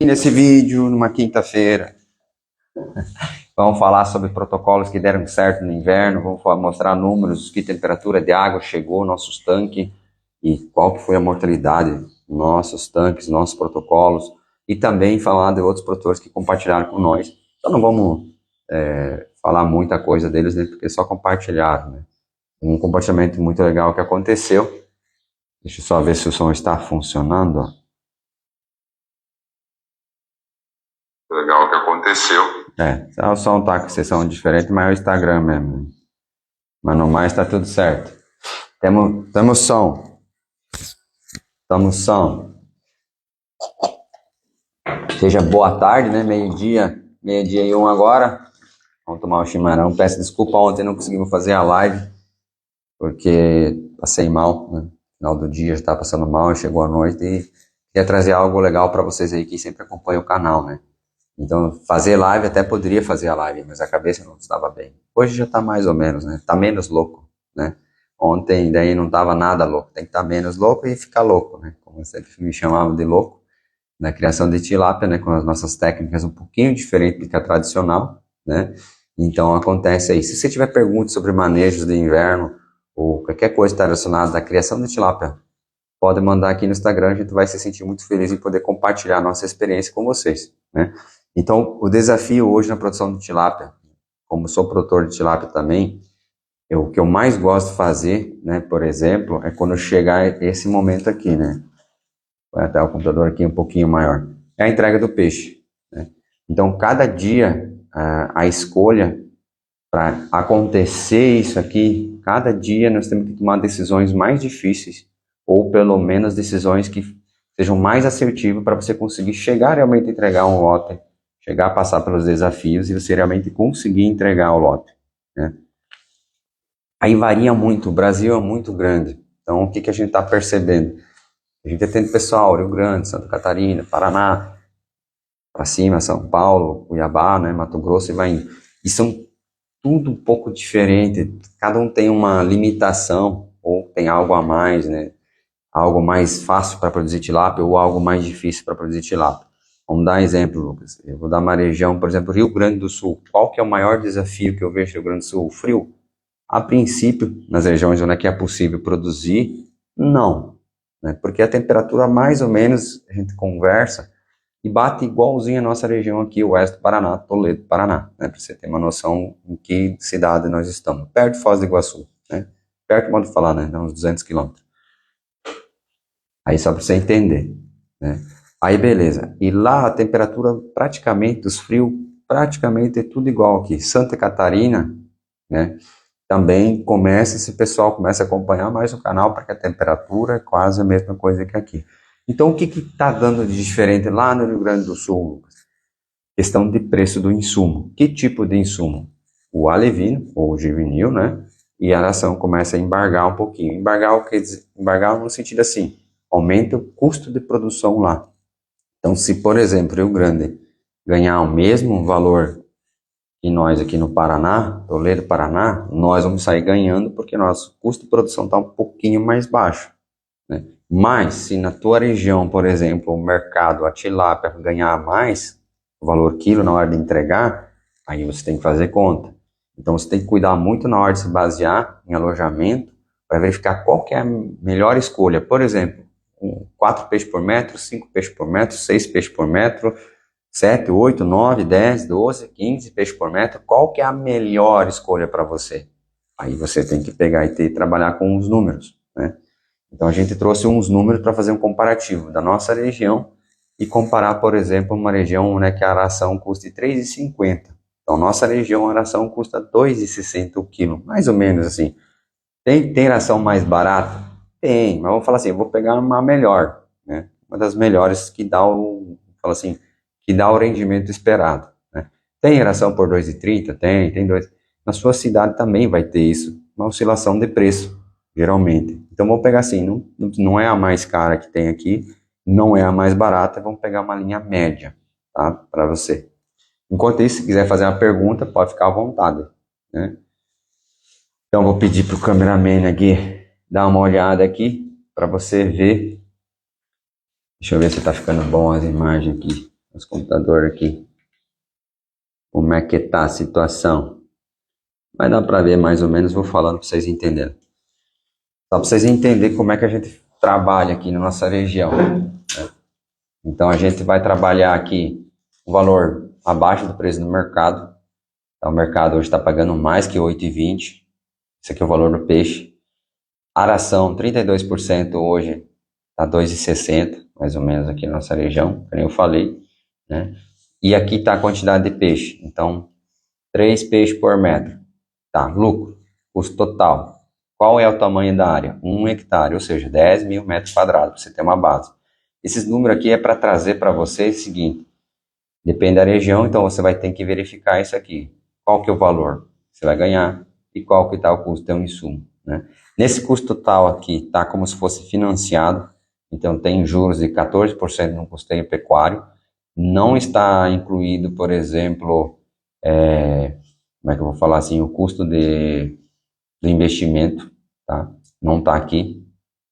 Nesse vídeo, numa quinta-feira, vamos falar sobre protocolos que deram certo no inverno, vamos mostrar números, que temperatura de água chegou aos nossos tanques e qual que foi a mortalidade dos nossos tanques, nossos protocolos, e também falar de outros produtores que compartilharam com nós. Então não vamos falar muita coisa deles, né, porque só compartilharam, né? Um compartilhamento muito legal que aconteceu. Deixa eu só ver se o som está funcionando, ó. Legal que aconteceu. O som tá com sessão diferente, mas é o Instagram mesmo, né? Mas no mais tá tudo certo. Temos som. Estamos som. Seja boa tarde, né? Meio-dia e 1 agora. Vamos tomar um chimarrão. Peço desculpa, ontem não conseguimos fazer a live, porque passei mal, né? No final do dia já estava passando mal, chegou a noite e queria trazer algo legal para vocês aí que sempre acompanham o canal, né? Então, fazer live, até poderia fazer a live, mas a cabeça não estava bem. Hoje já está mais ou menos, né? Tá menos louco, né? Ontem, daí não estava nada louco. Tem que estar menos louco e ficar louco, né? Como sempre me chamavam de louco. Na criação de tilápia, né? Com as nossas técnicas um pouquinho diferentes do que a tradicional, né? Então, acontece aí. Se você tiver perguntas sobre manejos de inverno ou qualquer coisa relacionada à criação de tilápia, pode mandar aqui no Instagram. A gente vai se sentir muito feliz em poder compartilhar a nossa experiência com vocês, né? Então, o desafio hoje na produção de tilápia, como sou produtor de tilápia também, o que eu mais gosto de fazer, né, por exemplo, é quando chegar esse momento aqui, né? Vai até o computador aqui um pouquinho maior. É a entrega do peixe, né? Então, cada dia, a escolha para acontecer isso aqui, cada dia nós temos que tomar decisões mais difíceis, ou pelo menos decisões que sejam mais assertivas para você conseguir chegar realmente a entregar um lote, chegar a passar pelos desafios e você realmente conseguir entregar o lote, né? Aí varia muito, o Brasil é muito grande, então o que a gente está percebendo? A gente atende pessoal, Rio Grande, Santa Catarina, Paraná, para cima, São Paulo, Cuiabá, né, Mato Grosso e vai indo. E são tudo um pouco diferente, cada um tem uma limitação, ou tem algo a mais, né? Algo mais fácil para produzir tilápia ou algo mais difícil para produzir tilápia. Vamos dar um exemplo, Lucas. Eu vou dar uma região, por exemplo, Rio Grande do Sul. Qual que é o maior desafio que eu vejo no Rio Grande do Sul? O frio. A princípio, nas regiões onde é possível produzir, não, né? Porque a temperatura mais ou menos, a gente conversa, e bate igualzinho a nossa região aqui, o oeste do Paraná, Toledo, Paraná, né? Para você ter uma noção em que cidade nós estamos. Perto de Foz do Iguaçu, né? Perto, modo de falar, né? Dá uns 200 quilômetros. Aí só para você entender, né? Aí beleza. E lá a temperatura praticamente, dos frios, praticamente é tudo igual aqui. Santa Catarina, né? Também esse pessoal começa a acompanhar mais o canal, porque a temperatura é quase a mesma coisa que aqui. Então o que está dando de diferente lá no Rio Grande do Sul, Lucas? Questão de preço do insumo. Que tipo de insumo? O alevino, ou o givinil, né? E a aração começa a embargar um pouquinho. Embargar, quer dizer, embargar no sentido assim, aumenta o custo de produção lá. Então, se, por exemplo, Rio Grande ganhar o mesmo valor que nós aqui no Paraná, Toledo, Paraná, nós vamos sair ganhando porque nosso custo de produção está um pouquinho mais baixo, né? Mas, se na tua região, por exemplo, o mercado, a tilápia ganhar mais, o valor quilo na hora de entregar, aí você tem que fazer conta. Então, você tem que cuidar muito na hora de se basear em alojamento para verificar qual que é a melhor escolha. Por exemplo, 4 peixes por metro, 5 peixes por metro, 6 peixes por metro, 7, 8, 9, 10, 12, 15 peixes por metro. Qual que é a melhor escolha para você? Aí você tem que pegar e trabalhar com os números, né? Então a gente trouxe uns números para fazer um comparativo da nossa região e comparar, por exemplo, uma região, né, que a aração custa R$ 3,50. Então nossa região, a aração custa R$ 2,60 o quilo, mais ou menos assim. Tem ração mais barata? Tem, mas vamos falar assim, eu vou pegar uma melhor, né? Uma das melhores que dá que dá o rendimento esperado, né? Tem ração por 2,30? Tem dois. Na sua cidade também vai ter isso, uma oscilação de preço, geralmente. Então vamos pegar assim, não é a mais cara que tem aqui, não é a mais barata, vamos pegar uma linha média, tá? Para você. Enquanto isso, se quiser fazer uma pergunta, pode ficar à vontade, né? Então vou pedir para o cameraman aqui dar uma olhada aqui para você ver. Deixa eu ver se está ficando bom as imagens aqui. Nosso computador aqui. Como é que tá a situação? Mas dá para ver mais ou menos, vou falando para vocês entenderem. Só para vocês entenderem como é que a gente trabalha aqui na nossa região. Né? Então a gente vai trabalhar aqui um valor abaixo do preço do mercado. Então, o mercado hoje está pagando mais que 8,20. Esse aqui é o valor do peixe. Aração, 32% hoje está 2,60, mais ou menos aqui na nossa região, como eu falei. Né? E aqui está a quantidade de peixe. Então, 3 peixes por metro. Tá, lucro, custo total. Qual é o tamanho da área? 1 hectare, ou seja, 10 mil metros quadrados, para você ter uma base. Esses números aqui é para trazer para você o seguinte, depende da região, então você vai ter que verificar isso aqui. Qual que é o valor que você vai ganhar e qual que está o custo de um insumo. Né? Nesse custo total aqui, está como se fosse financiado, então tem juros de 14% no custeio pecuário, não está incluído, por exemplo, como é que eu vou falar assim, o custo do investimento, tá? Não está aqui,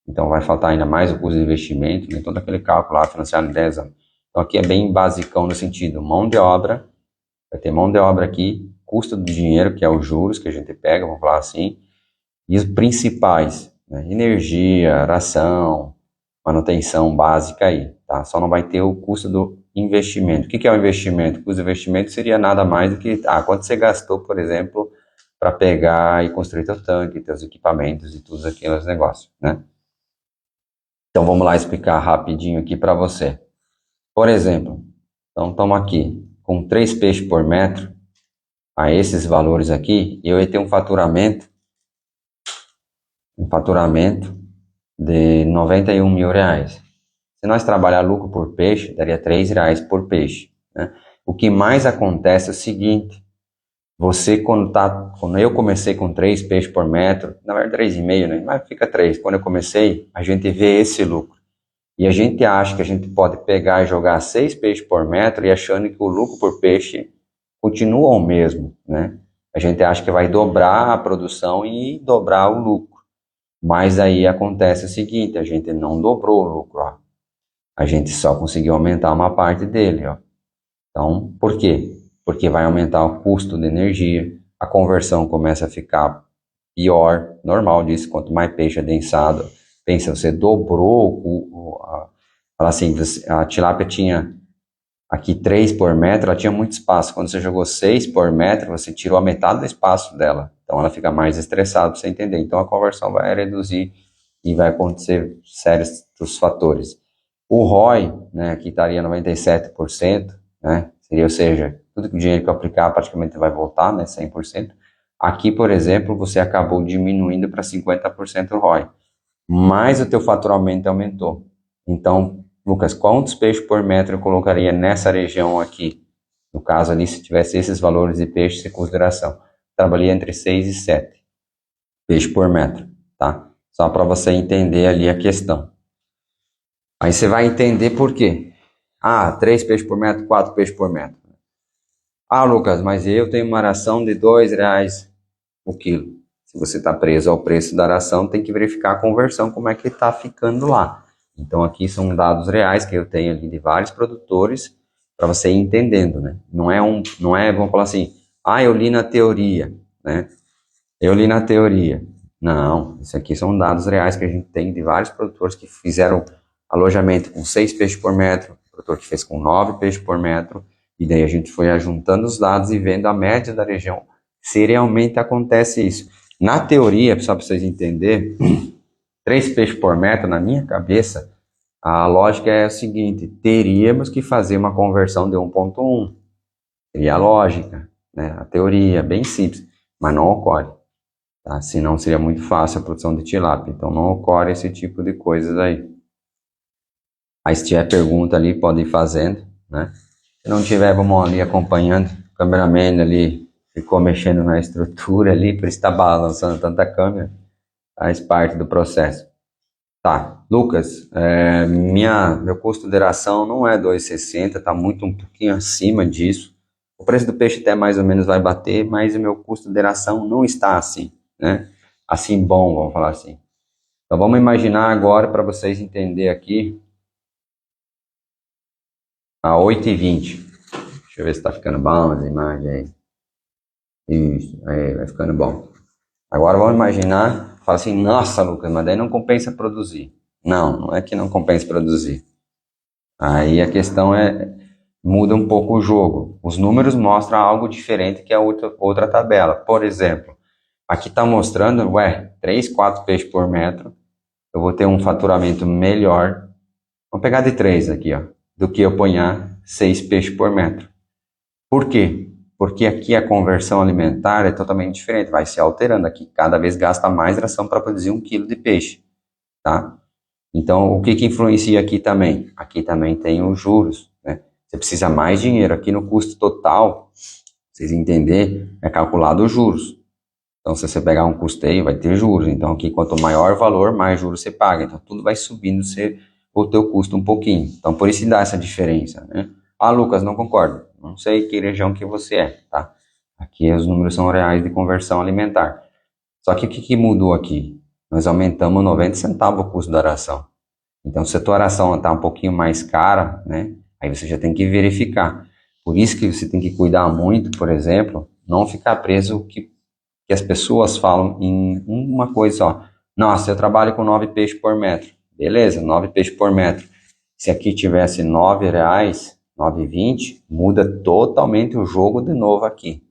então vai faltar ainda mais o custo de investimento, né? Todo aquele cálculo lá, financiado em 10 anos. Então aqui é bem basicão no sentido, mão de obra, vai ter mão de obra aqui, custo do dinheiro, que é os juros que a gente pega, vamos falar assim, e os principais, né? Energia, ração, manutenção básica aí, tá? Só não vai ter o custo do investimento. O que é o investimento? O custo do investimento seria nada mais do que, quanto você gastou, por exemplo, para pegar e construir teu tanque, teus equipamentos e todos aqueles negócios, né? Então vamos lá explicar rapidinho aqui para você. Por exemplo, então estamos aqui com 3 peixes por metro, a esses valores aqui, eu ia ter um faturamento de 91 mil reais. Se nós trabalhar lucro por peixe, daria 3 reais por peixe. Né? O que mais acontece é o seguinte, quando eu comecei com 3 peixes por metro, na verdade 3,5, né? Mas fica 3. Quando eu comecei, a gente vê esse lucro. E a gente acha que a gente pode pegar e jogar 6 peixes por metro e achando que o lucro por peixe continua o mesmo, né? A gente acha que vai dobrar a produção e dobrar o lucro. Mas aí acontece o seguinte, a gente não dobrou o lucro, ó. A gente só conseguiu aumentar uma parte dele, ó. Então, por quê? Porque vai aumentar o custo de energia, a conversão começa a ficar pior, normal disso, quanto mais peixe adensado. Pensa, você dobrou fala assim, a tilápia tinha aqui 3 por metro, ela tinha muito espaço. Quando você jogou 6 por metro, você tirou a metade do espaço dela. Então ela fica mais estressada para você entender. Então a conversão vai reduzir e vai acontecer sérios fatores. O ROI, né, aqui estaria 97%, né, seria, ou seja, tudo que o dinheiro que eu aplicar praticamente vai voltar, né, 100%. Aqui, por exemplo, você acabou diminuindo para 50% o ROI, mas o teu faturamento aumentou. Então, Lucas, quantos peixes por metro eu colocaria nessa região aqui? No caso ali, se tivesse esses valores de peixes em consideração, trabalharia entre 6 e 7 peixes por metro, tá? Só para você entender ali a questão. Aí você vai entender por quê. 3 peixes por metro, 4 peixes por metro. Lucas, mas eu tenho uma ração de 2 reais o quilo. Se você está preso ao preço da ração, tem que verificar a conversão, como é que está ficando lá. Então aqui são dados reais que eu tenho ali de vários produtores, para você ir entendendo, né? Não é, vamos falar assim, eu li na teoria, né? Eu li na teoria. Não, isso aqui são dados reais que a gente tem de vários produtores que fizeram alojamento com 6 peixes por metro, produtor que fez com 9 peixes por metro, e daí a gente foi ajuntando os dados e vendo a média da região, se realmente acontece isso. Na teoria, só para vocês entenderem, 3 peixes por metro, na minha cabeça, a lógica é a seguinte, teríamos que fazer uma conversão de 1.1. Seria a lógica, né? A teoria, bem simples, mas não ocorre. Tá? Senão seria muito fácil a produção de tilápia. Então não ocorre esse tipo de coisas aí. Aí se tiver pergunta ali, pode ir fazendo, né? Se não tiver, vamos ali acompanhando. O cameraman ali ficou mexendo na estrutura ali, por isso está balançando tanta câmera. Faz parte do processo. Tá, Lucas, meu custo de ração não é 2,60, está um pouquinho acima disso. O preço do peixe até mais ou menos vai bater, mas o meu custo de ração não está assim, né? Assim bom, vamos falar assim. Então vamos imaginar agora para vocês entenderem aqui a 8,20. Deixa eu ver se tá ficando bom a imagem aí. Isso, aí vai ficando bom. Agora vamos imaginar, fala assim, nossa, Lucas, mas daí não compensa produzir. Não, não é que não compensa produzir. Aí a questão muda um pouco o jogo. Os números mostram algo diferente que a outra tabela. Por exemplo, aqui está mostrando, 3, 4 peixes por metro. Eu vou ter um faturamento melhor. Vamos pegar de 3 aqui, ó, do que eu ponhar 6 peixes por metro. Por quê? Porque aqui a conversão alimentar é totalmente diferente, vai se alterando aqui. Cada vez gasta mais ração para produzir 1 quilo de peixe, tá? Então, o que influencia aqui também? Aqui também tem os juros, né? Você precisa mais dinheiro. Aqui no custo total, vocês entenderem, é calculado os juros. Então, se você pegar um custeio, vai ter juros. Então, aqui, quanto maior o valor, mais juros você paga. Então, tudo vai subindo o teu custo um pouquinho. Então, por isso dá essa diferença, né? Ah, Lucas, não concordo. Não sei que região que você é, tá? Aqui os números são reais de conversão alimentar. Só que o que mudou aqui? Nós aumentamos 90 centavos o custo da ração. Então, se a tua ração está um pouquinho mais cara, né? Aí você já tem que verificar. Por isso que você tem que cuidar muito, por exemplo, não ficar preso que as pessoas falam em uma coisa só. Nossa, eu trabalho com 9 peixes por metro. Beleza, 9 peixes por metro. Se aqui tivesse R$9, 9,20, muda totalmente o jogo de novo aqui.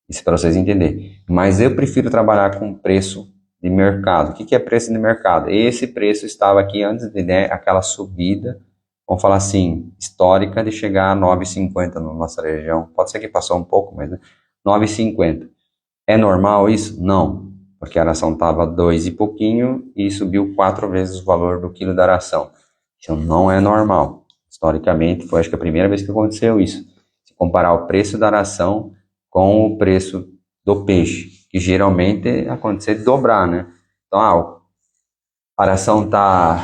Isso para vocês entenderem. Mas eu prefiro trabalhar com preço de mercado. O que é preço de mercado? Esse preço estava aqui antes de aquela subida, vamos falar assim, histórica de chegar a 9,50 na nossa região. Pode ser que passou um pouco, mas 9,50. É normal isso? Não, porque a ração estava 2 e pouquinho e subiu 4 vezes o valor do quilo da ração. Isso não é normal. Historicamente, foi acho que a primeira vez que aconteceu isso. Se comparar o preço da ração com o preço do peixe, que geralmente acontece de dobrar, né? Então, a ração está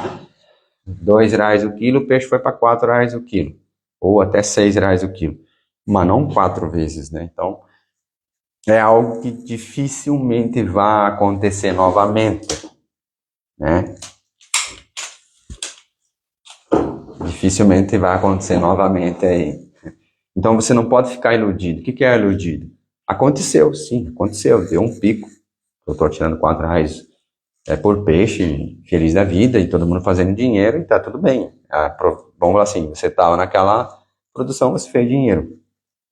R$2 o quilo, o peixe foi para R$4 o quilo, ou até R$6 o quilo, mas não 4 vezes, né? Então, é algo que dificilmente vai acontecer novamente, né? Dificilmente vai acontecer novamente aí. Então você não pode ficar iludido. O que é iludido? Aconteceu, sim, aconteceu. Deu um pico. Eu estou tirando R$4 por peixe, feliz da vida, e todo mundo fazendo dinheiro, e tá tudo bem. Vamos lá assim, você estava naquela produção, você fez dinheiro.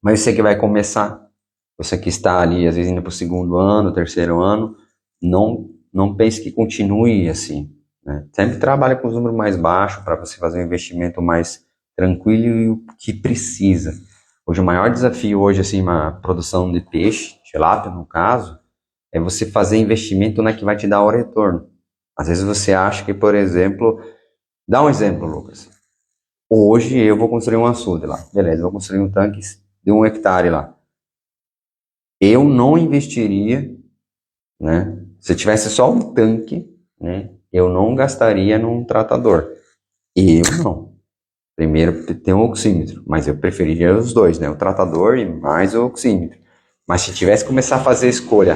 Mas você que vai começar, você que está ali, às vezes indo para o 2º ano, 3º ano, não pense que continue assim, né? Sempre trabalhe com os números mais baixos para você fazer um investimento mais tranquilo e o que precisa. Hoje o maior desafio hoje assim, uma produção de peixe, tilápia no caso, é você fazer investimento na que vai te dar o retorno. Às vezes você acha que, por exemplo, dá um exemplo, Lucas. Hoje eu vou construir um açude lá, beleza, vou construir um tanque de 1 hectare lá. Eu não investiria, né? Se tivesse só um tanque, né? Eu não gastaria num tratador. Eu não. Primeiro tem um oxímetro, mas eu preferiria os dois, né? O tratador e mais o oxímetro. Mas se tivesse que começar a fazer escolha,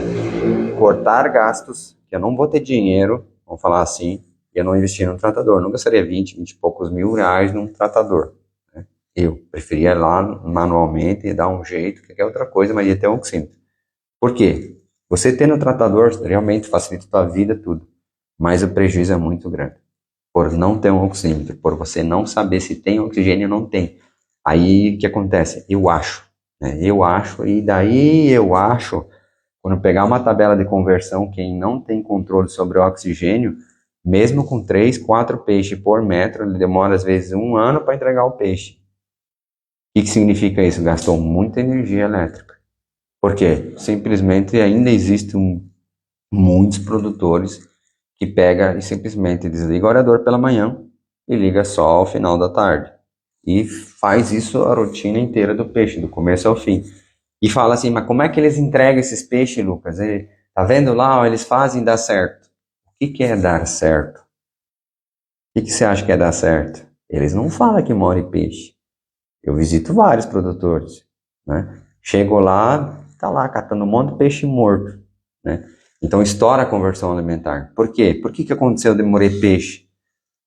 cortar gastos, que eu não vou ter dinheiro, vamos falar assim, eu não investir num tratador. Não gastaria 20 e poucos mil reais num tratador, né? Eu preferia ir lá manualmente e dar um jeito, que é outra coisa, mas ia ter um oxímetro. Por quê? Você tendo um tratador realmente facilita a tua vida, tudo. Mas o prejuízo é muito grande. Por não ter um oxímetro, por você não saber se tem oxigênio ou não tem. Aí o que acontece? Eu acho, né? E daí eu acho, quando pegar uma tabela de conversão, quem não tem controle sobre o oxigênio, mesmo com 3, 4 peixes por metro, ele demora às vezes 1 ano para entregar o peixe. O que significa isso? Gastou muita energia elétrica. Por quê? Simplesmente ainda existem muitos produtores que pega e simplesmente desliga o aerador pela manhã e liga só ao final da tarde. E faz isso a rotina inteira do peixe, do começo ao fim. E fala assim, mas como é que eles entregam esses peixes, Lucas? Tá vendo lá, ó, eles fazem dar certo. O que é dar certo? O que você acha que é dar certo? Eles não falam que mora em peixe. Eu visito vários produtores, né? Chego lá, tá lá catando um monte de peixe morto, né? Então estoura a conversão alimentar. Por quê? Por que aconteceu de morrer peixe?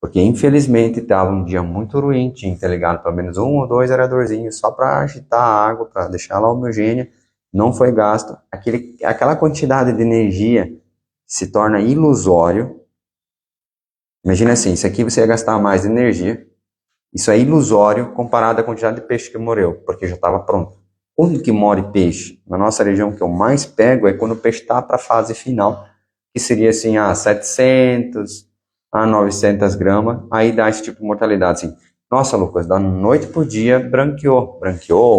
Porque infelizmente estava um dia muito ruim, tinha que ter ligado pelo menos um ou dois aeradorzinhos só para agitar a água, para deixar ela homogênea, não foi gasto. Aquela quantidade de energia se torna ilusório. Imagina assim, isso aqui você ia gastar mais energia, isso é ilusório comparado à quantidade de peixe que morreu, porque já estava pronto. Onde que mora peixe? Na nossa região, que eu mais pego é quando o peixe está para a fase final, que seria assim, 700 a 900 gramas, aí dá esse tipo de mortalidade, assim. Nossa, Lucas, da noite por dia branqueou,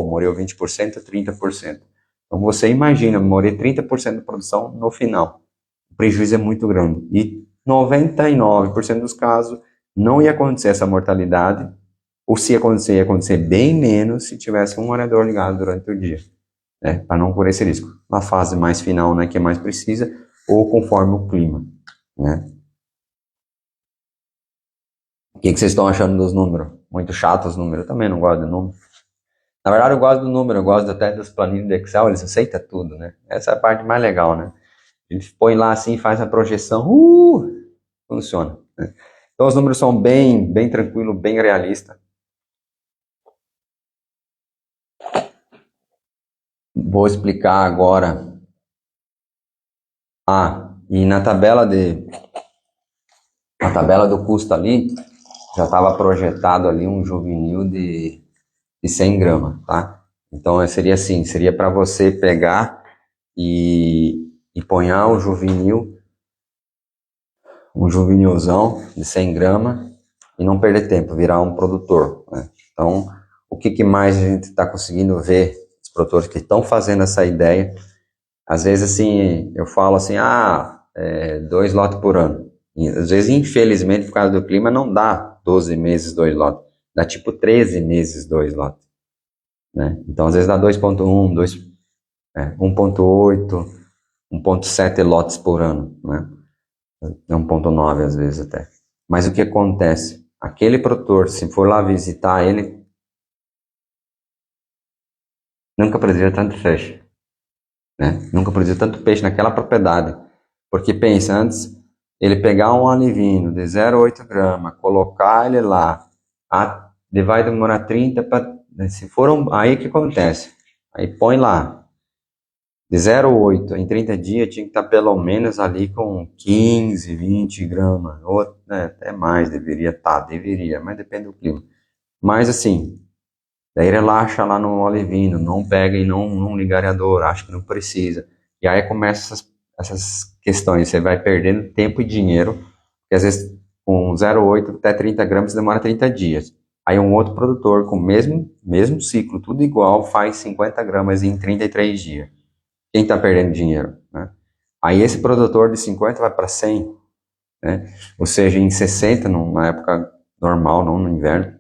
morreu 20%, 30%. Então você imagina, morrer 30% da produção no final. O prejuízo é muito grande. E 99% dos casos não ia acontecer essa mortalidade, ou se acontecer, ia acontecer bem menos se tivesse um aerador ligado durante o dia, né, para não correr esse risco. Na fase mais final, né, que é mais precisa, ou conforme o clima, né. O que vocês estão achando dos números? Muito chato os números, eu também não gosto de número. Na verdade eu gosto do número, eu gosto até dos planilhos de Excel, eles aceitam tudo, né, essa é a parte mais legal, né. A gente põe lá assim, faz a projeção, funciona, né? Então os números são bem tranquilos, bem realistas. Vou explicar agora. E na tabela do custo ali, já estava projetado ali um juvenil de 100 gramas, tá? Então seria assim, seria para você pegar e ponhar o juvenil, um juvenilzão de 100 gramas e não perder tempo, virar um produtor, né? Então, o que mais a gente está conseguindo ver, os produtores que estão fazendo essa ideia, às vezes assim, eu falo assim, 2 lotes por ano. E, às vezes, infelizmente, por causa do clima, não dá 12 meses 2 lotes. Dá tipo 13 meses 2 lotes, né? Então, às vezes dá 2.1, 1.8, 1.7 lotes por ano, né? 1.9 às vezes até. Mas o que acontece? Aquele produtor, se for lá visitar ele, nunca produziu tanto peixe, né? Nunca produziu tanto peixe naquela propriedade. Porque pensa, antes ele pegar um alivino de 0,8 gramas, colocar ele lá, ele vai demorar 30 para... Se for aí o que acontece? Aí põe lá, de 0,8 em 30 dias tinha que estar pelo menos ali com 15, 20 gramas, ou né, até mais, deveria, mas depende do clima. Mas assim, daí relaxa lá no alivino, não pega e não liga areador, acha que não precisa. E aí começa essas questões, você vai perdendo tempo e dinheiro, porque às vezes com 0,8 até 30 gramas demora 30 dias. Aí um outro produtor com o mesmo ciclo, tudo igual, faz 50 gramas em 33 dias. Quem está perdendo dinheiro, né? Aí esse produtor de 50 vai para 100, né? Ou seja, em 60, na época normal, não no inverno,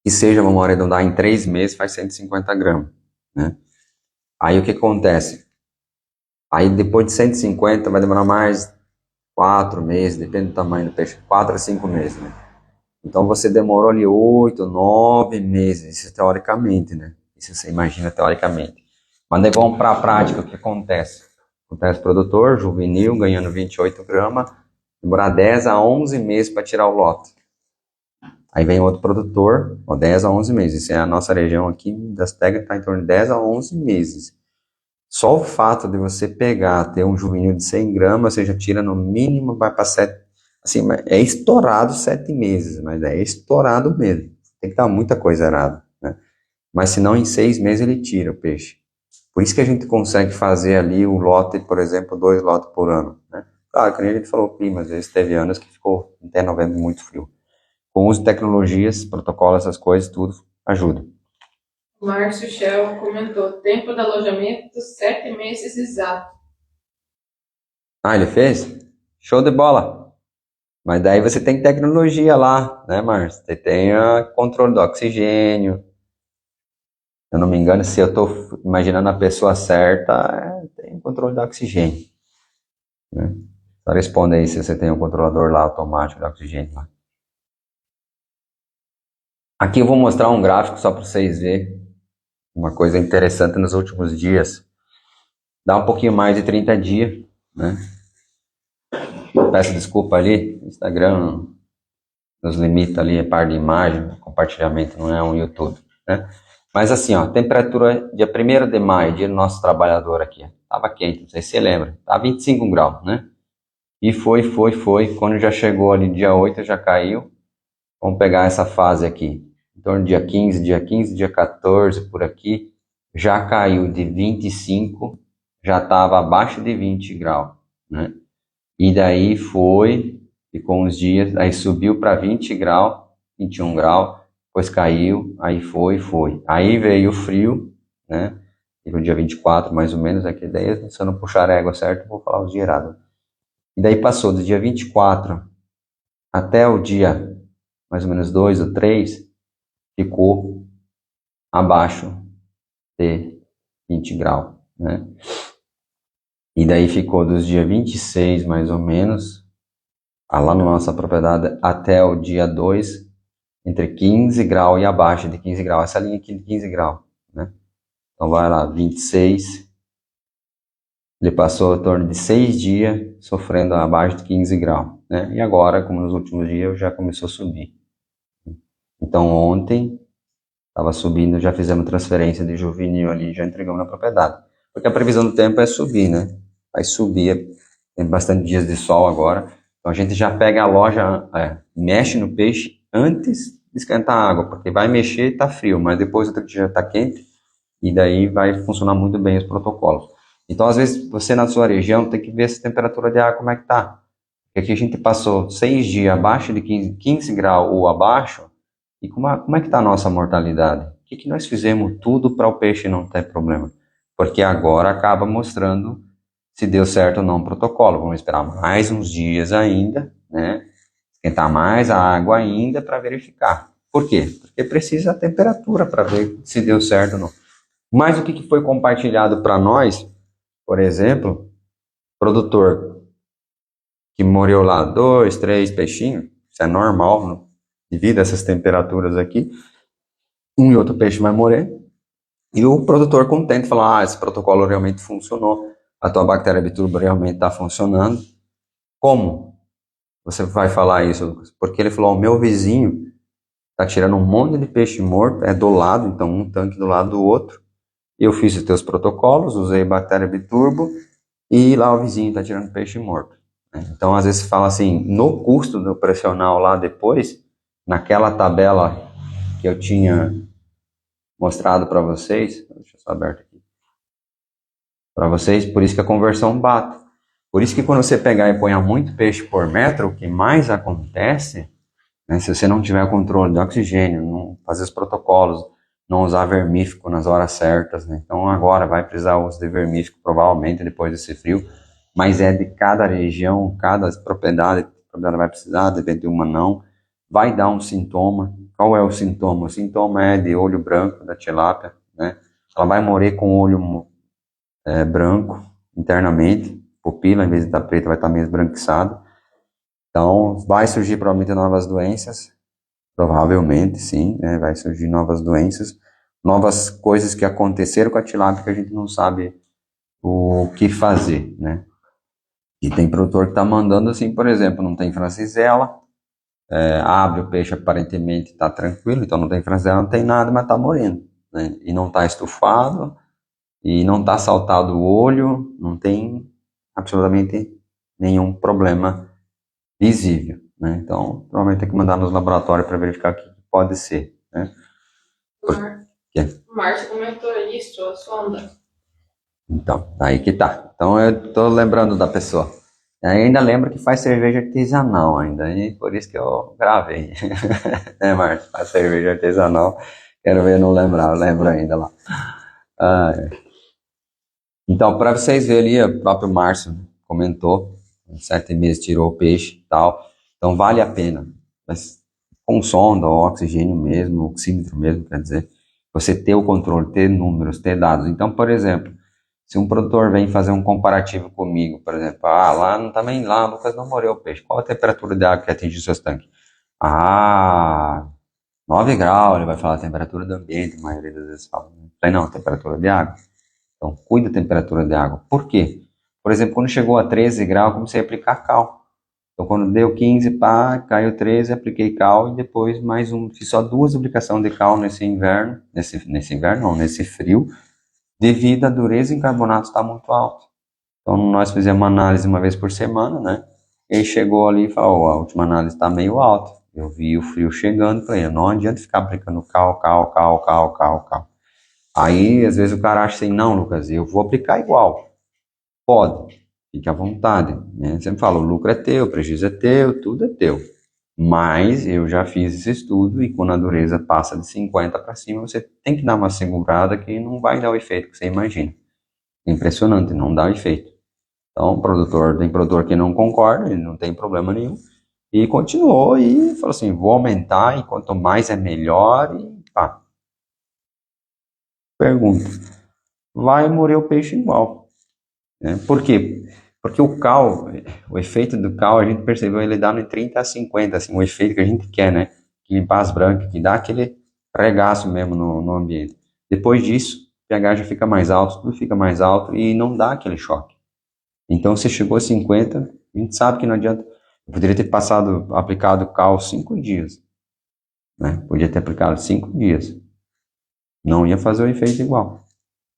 que seja, vamos arredondar, em 3 meses faz 150 gramas, né? Aí o que acontece? Aí depois de 150 vai demorar mais 4 meses, depende do tamanho do peixe, 4 a 5 meses, né? Então você demorou ali 8, 9 meses, isso teoricamente, né? Isso você imagina teoricamente. Mas daí vamos para a prática, o que acontece? Acontece o produtor, juvenil, ganhando 28 gramas, demorar 10 a 11 meses para tirar o lote. Aí vem outro produtor, 10 a 11 meses. Isso é a nossa região aqui das Tegas, está em torno de 10 a 11 meses. Só o fato de você pegar, ter um juvenil de 100 gramas, você já tira no mínimo, vai para 7, assim, é estourado 7 meses, mas é estourado mesmo. Tem que dar muita coisa errada, né? Mas se não, em 6 meses ele tira o peixe. Por isso que a gente consegue fazer ali o lote, por exemplo, 2 lotes por ano, né? Claro, que nem a gente falou clima, às vezes teve anos que ficou até novembro muito frio. Com o uso de tecnologias, protocolos, essas coisas, tudo ajuda. Márcio Shell comentou, tempo de alojamento, 7 meses exato. Ele fez? Show de bola! Mas daí você tem tecnologia lá, né, Márcio? Você tem controle do oxigênio. Se eu não me engano, se eu estou imaginando a pessoa certa, tem controle do oxigênio, né? Só responda aí se você tem um controlador lá automático de oxigênio lá. Aqui eu vou mostrar um gráfico só para vocês verem uma coisa interessante nos últimos dias. Dá um pouquinho mais de 30 dias, né? Peço desculpa ali, Instagram nos limita ali, é par de imagem, compartilhamento não é um YouTube, né? Mas assim, ó, temperatura dia 1º de maio, dia do nosso trabalhador aqui, tava quente, não sei se você lembra, tá 25 graus, né? E foi, quando já chegou ali dia 8 já caiu. Vamos pegar essa fase aqui, em torno do dia 15, dia 14, por aqui, já caiu de 25, já estava abaixo de 20 graus, né? E daí ficou uns dias, aí subiu para 20 graus, 21 graus, depois caiu, aí foi. Aí veio o frio, né? E no dia 24, mais ou menos, aqui daí, se eu não puxar a régua certo, eu vou falar os dias errados. E daí passou do dia 24 até o dia mais ou menos 2 ou 3, ficou abaixo de 20 graus, né? E daí ficou dos dias 26, mais ou menos, lá na nossa propriedade, até o dia 2, entre 15 graus e abaixo de 15 graus. Essa linha aqui de 15 graus, né? Então vai lá, 26. Ele passou em torno de 6 dias sofrendo abaixo de 15 graus, né? E agora, como nos últimos dias, já começou a subir. Então ontem estava subindo, já fizemos transferência de juvenil ali, já entregamos na propriedade. Porque a previsão do tempo é subir, né? Vai subir, tem bastante dias de sol agora. Então a gente já pega a loja, mexe no peixe antes de esquentar a água, porque vai mexer, tá frio, mas depois outro dia já tá quente, e daí vai funcionar muito bem os protocolos. Então às vezes você na sua região tem que ver essa temperatura de água como é que tá. Porque aqui a gente passou 6 dias abaixo de 15 graus ou abaixo, e como é que está a nossa mortalidade? O que nós fizemos tudo para o peixe não ter problema? Porque agora acaba mostrando se deu certo ou não o protocolo. Vamos esperar mais uns dias ainda, né? Esquentar mais a água ainda para verificar. Por quê? Porque precisa a temperatura para ver se deu certo ou não. Mas o que foi compartilhado para nós, por exemplo, produtor que morreu lá 2, 3 peixinhos, isso é normal, não? Devido a essas temperaturas aqui, um e outro peixe vai morrer, e o produtor contente fala, esse protocolo realmente funcionou, a tua bactéria biturbo realmente está funcionando. Como você vai falar isso, Lucas? Porque ele falou, o meu vizinho está tirando um monte de peixe morto, é do lado, então um tanque do lado do outro, eu fiz os teus protocolos, usei bactéria biturbo, e lá o vizinho está tirando peixe morto. Então às vezes fala assim, no custo do operacional lá depois, naquela tabela que eu tinha mostrado para vocês, deixa eu só aberto aqui, para vocês, por isso que a conversão bate. Por isso que quando você pegar e põe muito peixe por metro, o que mais acontece, né, se você não tiver controle de oxigênio, não fazer os protocolos, não usar vermífugo nas horas certas, né? Então agora vai precisar uso de vermífugo, provavelmente depois desse frio, mas é de cada região, cada propriedade vai precisar, depende de uma não, vai dar um sintoma. Qual é o sintoma? O sintoma é de olho branco da tilápia, né? Ela vai morrer com o olho branco internamente, pupila, em vez de estar preta, vai estar meio esbranquiçado. Então, vai surgir provavelmente novas doenças, provavelmente, sim, né? Vai surgir novas doenças, novas coisas que aconteceram com a tilápia que a gente não sabe o que fazer, né? E tem produtor que está mandando assim, por exemplo, não tem francisela, abre o peixe aparentemente está tranquilo, então não tem francisela, não tem nada, mas está morrendo, né? E não está estufado, e não está saltado o olho, não tem absolutamente nenhum problema visível, né? Então, provavelmente tem que mandar nos laboratórios para verificar o que pode ser, né? O Márcio comentou isso, a sonda. Então, aí que tá. Então eu tô lembrando da pessoa. Eu ainda lembro que faz cerveja artesanal ainda, e por isso que eu gravei. Né, Márcio? Faz cerveja artesanal. Quero ver, não lembrar, eu lembro ainda lá. Então, para vocês verem ali, o próprio Márcio comentou, em 7 meses tirou o peixe e tal. Então vale a pena. Mas com sonda, ou oxigênio mesmo, oxímetro mesmo, quer dizer, você ter o controle, ter números, ter dados. Então, por exemplo, se um produtor vem fazer um comparativo comigo, por exemplo, lá também lá, Lucas, não morreu o peixe. Qual a temperatura de água que atinge os seus tanques? 9 graus, ele vai falar a temperatura do ambiente, a maioria das vezes fala. Falei, não, temperatura de água. Então, cuida da temperatura de água. Por quê? Por exemplo, quando chegou a 13 graus, eu comecei a aplicar cal. Então, quando deu 15, pá, caiu 13, apliquei cal e depois mais um. Fiz só 2 aplicações de cal nesse inverno, nesse inverno não, nesse frio, devido à dureza em carbonato estar muito alto. Então, nós fizemos uma análise uma vez por semana, né? E aí chegou ali e falou, a última análise está meio alta. Eu vi o frio chegando, falei, não adianta ficar aplicando cal. Aí, às vezes o cara acha assim, não, Lucas, eu vou aplicar igual. Pode, fique à vontade, né? Sempre falo, o lucro é teu, o prejuízo é teu, tudo é teu. Mas eu já fiz esse estudo e quando a dureza passa de 50 para cima, você tem que dar uma segurada que não vai dar o efeito que você imagina. Impressionante, não dá efeito. Então, tem produtor que não concorda, ele não tem problema nenhum. E continuou e falou assim, vou aumentar e quanto mais é melhor e pá. Pergunta, vai morrer o peixe igual, né? Por quê? Porque o cal, o efeito do cal, a gente percebeu, ele dá no 30 a 50, assim, o efeito que a gente quer, né? Que limpar as brancas, que dá aquele regaço mesmo no ambiente. Depois disso, o pH já fica mais alto, tudo fica mais alto e não dá aquele choque. Então, se chegou a 50, a gente sabe que não adianta. Eu poderia ter aplicado cal 5 dias, né? Podia ter aplicado 5 dias. Não ia fazer o efeito igual.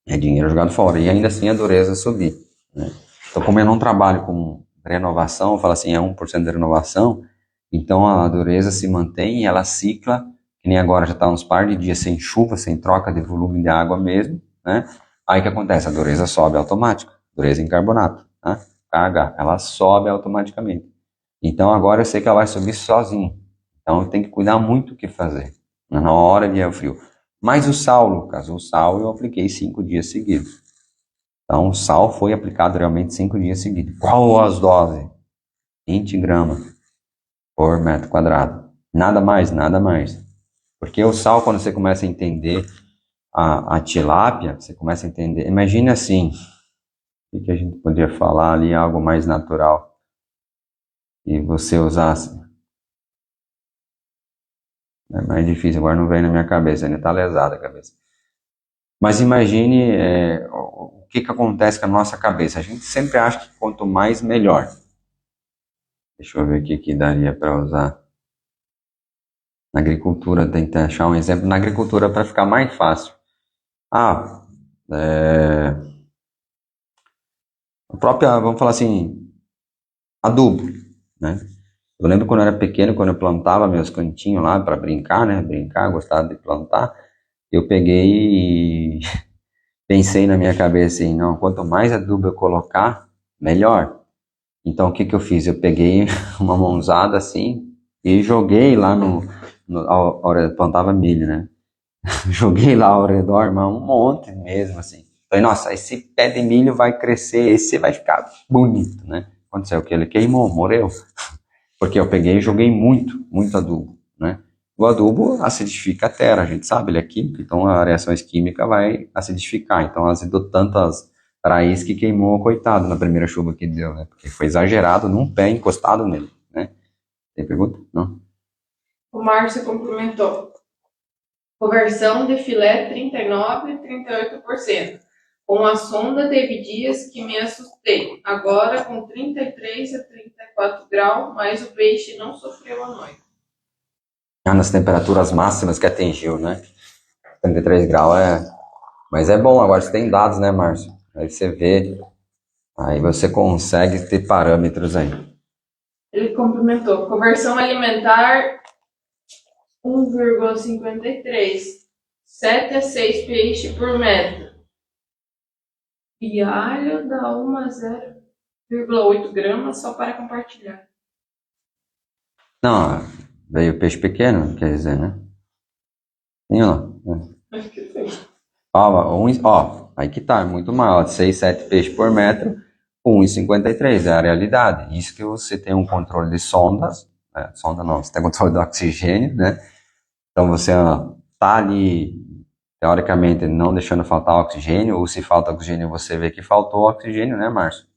É dinheiro jogado fora. E ainda assim a dureza subir, né? Então, como eu não trabalho com renovação, eu falo assim, é 1% de renovação, então a dureza se mantém e ela cicla, que nem agora já está uns par de dias sem chuva, sem troca de volume de água mesmo, né? Aí o que acontece? A dureza sobe automática, dureza em carbonato, né? KH, ela sobe automaticamente. Então agora eu sei que ela vai subir sozinha. Então eu tenho que cuidar muito o que fazer na hora de ir ao frio. Mas o sal, Lucas, o sal eu apliquei 5 dias seguidos. Então, o sal foi aplicado realmente 5 dias seguidos. Qual as doses? 20 gramas por metro quadrado. Nada mais, nada mais. Porque o sal, quando você começa a entender a tilápia, você começa a entender. Imagine assim, o que a gente poderia falar ali, algo mais natural. E você usasse. É mais difícil, agora não vem na minha cabeça, ainda está lesada a cabeça. Mas imagine o que acontece com a nossa cabeça. A gente sempre acha que quanto mais, melhor. Deixa eu ver o que daria para usar. Na agricultura, tentar achar um exemplo. Na agricultura, para ficar mais fácil. A própria, vamos falar assim, adubo, né? Eu lembro quando eu era pequeno, quando eu plantava meus cantinhos lá para brincar, né? Brincar, gostava de plantar. Eu peguei e pensei na minha cabeça assim, não, quanto mais adubo eu colocar, melhor. Então, o que eu fiz? Eu peguei uma mãozada assim e joguei lá plantava milho, né? Joguei lá ao redor, mas um monte mesmo, assim. Falei, nossa, esse pé de milho vai crescer, esse vai ficar bonito, né? Aconteceu o que? Ele queimou, morreu. Porque eu peguei e joguei muito adubo, né? O adubo acidifica a terra, a gente sabe, ele é químico, então a reações químicas vai acidificar. Então azedou tantas raízes que queimou, coitado, na primeira chuva que deu, né? Porque foi exagerado num pé encostado nele, né? Tem pergunta? Não? O Márcio complementou. Conversão de filé 39 e 38%. Com a sonda teve dias que me assustei. Agora com 33 a 34 graus, mas o peixe não sofreu à noite. Nas temperaturas máximas que atingiu, né? 33 graus é... Mas é bom, agora você tem dados, né, Márcio? Aí você vê, aí você consegue ter parâmetros aí. Ele complementou. Conversão alimentar 1,53. 7 a 6 peixes por metro. E alho dá 1 a 0,8 gramas só para compartilhar. Não, veio peixe pequeno, quer dizer, né? Tem lá. Acho que sim. Aí que tá, muito maior, 6, 7 peixes por metro, 1,53 é a realidade. Isso que você tem um controle de sondas, né? Sonda não, você tem controle do oxigênio, né? Então você tá ali, teoricamente, não deixando faltar oxigênio, ou se falta oxigênio, você vê que faltou oxigênio, né, Márcio?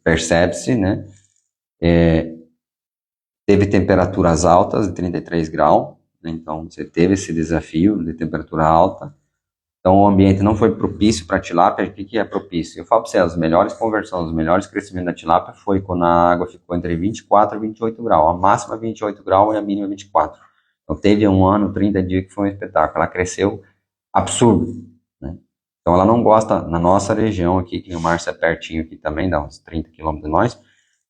Percebe-se, né? Teve temperaturas altas de 33 graus, né? Então você teve esse desafio de temperatura alta. Então o ambiente não foi propício para a tilápia. O que é propício? Eu falo para você, as melhores conversões, os melhores crescimentos da tilápia foi quando a água ficou entre 24 e 28 graus. A máxima 28 graus e a mínima 24. Então teve um ano, 30 dias que foi um espetáculo. Ela cresceu absurdo, né? Então ela não gosta, na nossa região aqui, que o Márcio é pertinho aqui também, dá uns 30 quilômetros de nós,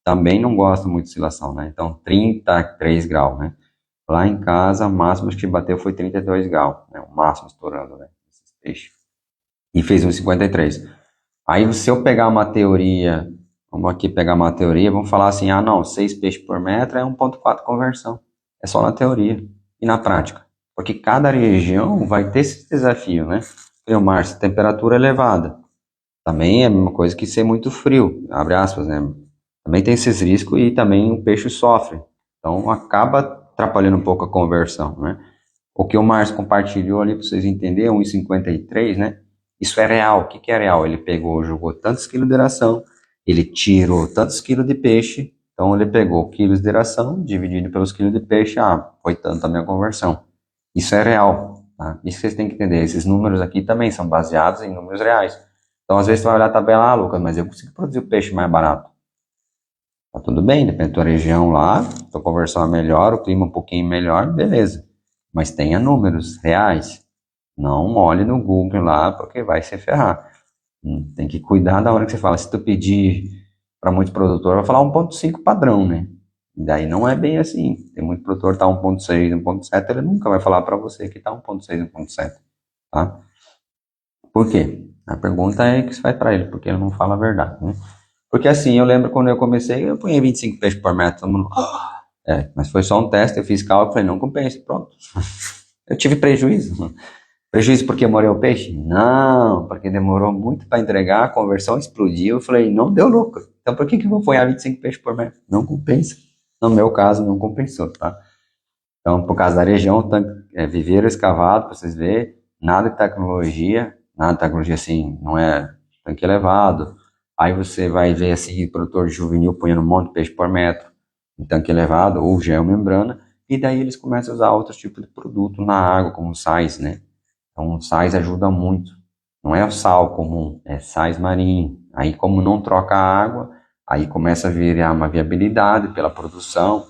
também não gosta muito de oscilação, né? Então 33 graus, né? Lá em casa, o máximo que bateu foi 32 graus, né? O máximo estourando, né? Esses peixes. E fez 1,53. Aí se eu pegar uma teoria, vamos aqui pegar uma teoria, vamos falar assim, ah não, 6 peixes por metro é 1,4 conversão. É só na teoria e na prática. Porque cada região vai ter esse desafio, né? O Márcio, temperatura elevada. Também é a mesma coisa que ser muito frio, abre aspas, né? Também tem esses riscos e também o peixe sofre. Então acaba atrapalhando um pouco a conversão, né? O que o Márcio compartilhou ali para vocês entenderem, 1,53, né? Isso é real. O que é real? Ele pegou, jogou tantos quilos de ração, ele tirou tantos quilos de peixe, então ele pegou quilos de ração, dividido pelos quilos de peixe, foi tanto a minha conversão. Isso é real, tá? Isso vocês têm que entender. Esses números aqui também são baseados em números reais. Então, às vezes, você vai olhar a tabela, Lucas, mas eu consigo produzir o peixe mais barato. Tá tudo bem, depende da tua região lá, tua conversão é melhor, o clima um pouquinho melhor, beleza. Mas tenha números reais. Não olhe no Google lá, porque vai se ferrar. Tem que cuidar da hora que você fala. Se tu pedir para muito produtor, vai falar 1,5 padrão, né? E daí não é bem assim. Tem muito produtor que tá 1,6, 1,7, ele nunca vai falar para você que tá 1,6, 1,7, tá? Por quê? A pergunta é que você faz para ele, porque ele não fala a verdade, né? Porque assim, eu lembro quando eu comecei, eu punha 25 peixes por metro, todo mundo, mas foi só um teste, eu fiz cálculo, falei, não compensa, pronto. Eu tive prejuízo. Prejuízo porque morreu o peixe? Não, porque demorou muito para entregar, a conversão explodiu, eu falei, não deu lucro. Então por que eu vou apoiar 25 peixes por metro? Não compensa. No meu caso, não compensou, tá? Então, por causa da região, viveiro escavado, para vocês verem, nada de tecnologia assim, não é tanque elevado. Aí você vai ver assim, produtor juvenil ponhando um monte de peixe por metro, em tanque elevado ou geomembrana, e daí eles começam a usar outros tipos de produto na água, como sais, né? Então, o sais ajuda muito. Não é o sal comum, é sais marinho. Aí, como não troca a água, aí começa a virar uma viabilidade pela produção,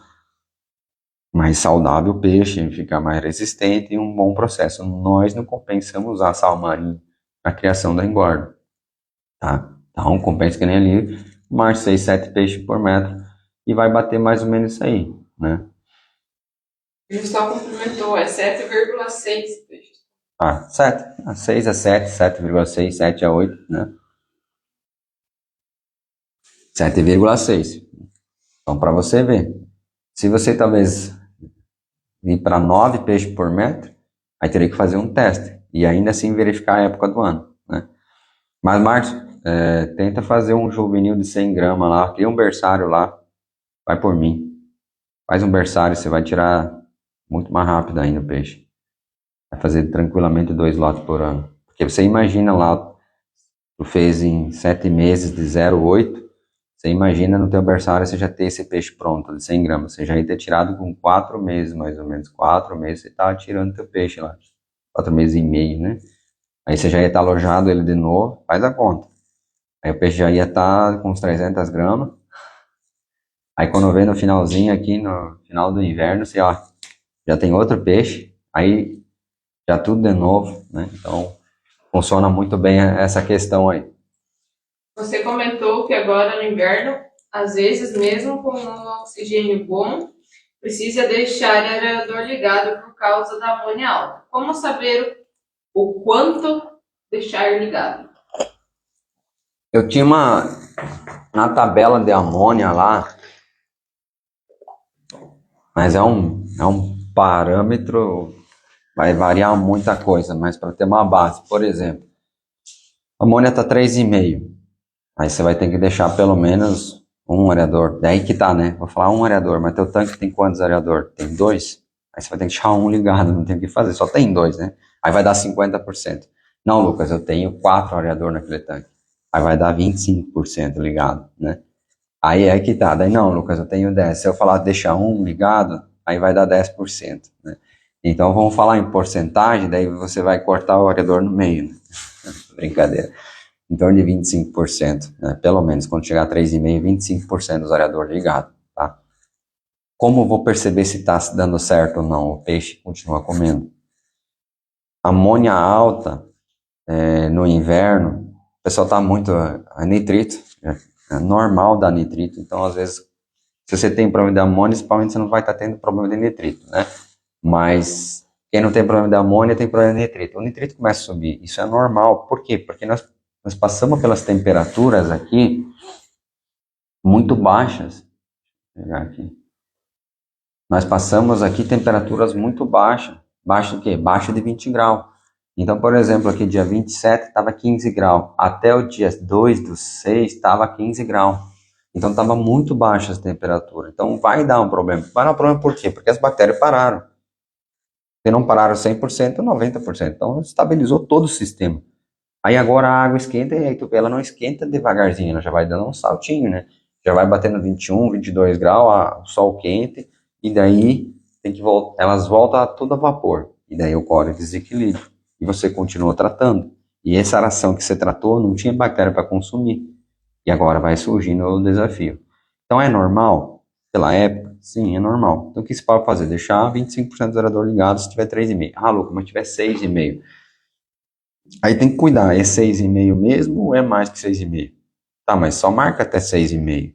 mais saudável o peixe, fica mais resistente e um bom processo. Nós não compensamos usar sal marinho na criação da engorda, tá? Então, compensa que nem ali, mais 6, 7 peixes por metro e vai bater mais ou menos isso aí, né? O Gustavo complementou, é 7,6 peixes. 7. 6 a 7, 7,6, 7 a 8, né? 7,6. Então, para você ver, se você talvez ir para 9 peixes por metro, aí teria que fazer um teste e ainda assim verificar a época do ano, né? Mas, Márcio, tenta fazer um juvenil de 100 gramas lá, cria um berçário lá, vai por mim. Faz um berçário, você vai tirar muito mais rápido ainda o peixe. Vai fazer tranquilamente 2 lotes por ano. Porque você imagina lá, tu fez em 7 meses de 0,8, você imagina no teu berçário você já ter esse peixe pronto de 100 gramas. Você já ia ter tirado com 4 meses, mais ou menos. 4 meses você tá tirando teu peixe lá. 4 meses e meio, né? Aí você já ia estar alojado ele de novo, faz a conta. Aí o peixe já ia estar com uns 300 gramas. Aí quando vem no finalzinho aqui, no final do inverno, você já tem outro peixe. Aí já tudo de novo, né? Então funciona muito bem essa questão aí. Você comentou que agora no inverno, às vezes mesmo com um oxigênio bom, precisa deixar o aerador ligado por causa da amônia alta. Como saber o quanto deixar ligado? Eu tinha na tabela de amônia lá, mas é um parâmetro, vai variar muita coisa, mas para ter uma base, por exemplo, a amônia está 3,5, aí você vai ter que deixar pelo menos um aerador, daí que tá, né? Vou falar um aerador, mas teu tanque tem quantos aerador? Tem 2? Aí você vai ter que deixar um ligado, não tem o que fazer, só tem 2, né? Aí vai dar 50%. Não, Lucas, eu tenho 4 aerador naquele tanque. Aí vai dar 25% ligado, né? Aí é que tá. Daí não, Lucas, eu tenho 10. Se eu falar deixa um ligado, aí vai dar 10%, né? Então vamos falar em porcentagem, daí você vai cortar o variador no meio, né? Brincadeira. Em torno de 25%, né? Pelo menos quando chegar a 3,5%, 25% do variador ligado, tá? Como eu vou perceber se está dando certo ou não? O peixe continua comendo. Amônia alta no inverno, o pessoal está muito a nitrito, é normal dar nitrito, então às vezes se você tem problema de amônia, principalmente você não vai estar tendo problema de nitrito, né? Mas quem não tem problema de amônia tem problema de nitrito. O nitrito começa a subir, isso é normal. Por quê? Porque nós passamos pelas temperaturas aqui muito baixas. Vou pegar aqui. Nós passamos aqui temperaturas muito baixas. Baixa do quê? Baixa de 20 graus. Então, por exemplo, aqui dia 27 estava 15 graus. Até o dia 2/6 estava 15 graus. Então estava muito baixa a temperatura. Então vai dar um problema. Vai dar um problema por quê? Porque as bactérias pararam. Se não pararam 100%, 90%. Então estabilizou todo o sistema. Aí agora a água esquenta e ela não esquenta devagarzinho, ela já vai dando um saltinho, né? Já vai batendo 21, 22 graus, o sol quente, e daí tem que voltar, elas voltam a tudo a vapor. E daí ocorre desequilíbrio. E você continua tratando. E essa aração que você tratou não tinha bactéria para consumir. E agora vai surgindo o desafio. Então é normal? Pela época? Sim, é normal. Então o que você pode fazer? Deixar 25% do gerador ligado se tiver 3,5. Ah, Lucas, mas tiver 6,5. Aí tem que cuidar, é 6,5 mesmo ou é mais que 6,5? Tá, mas só marca até 6,5.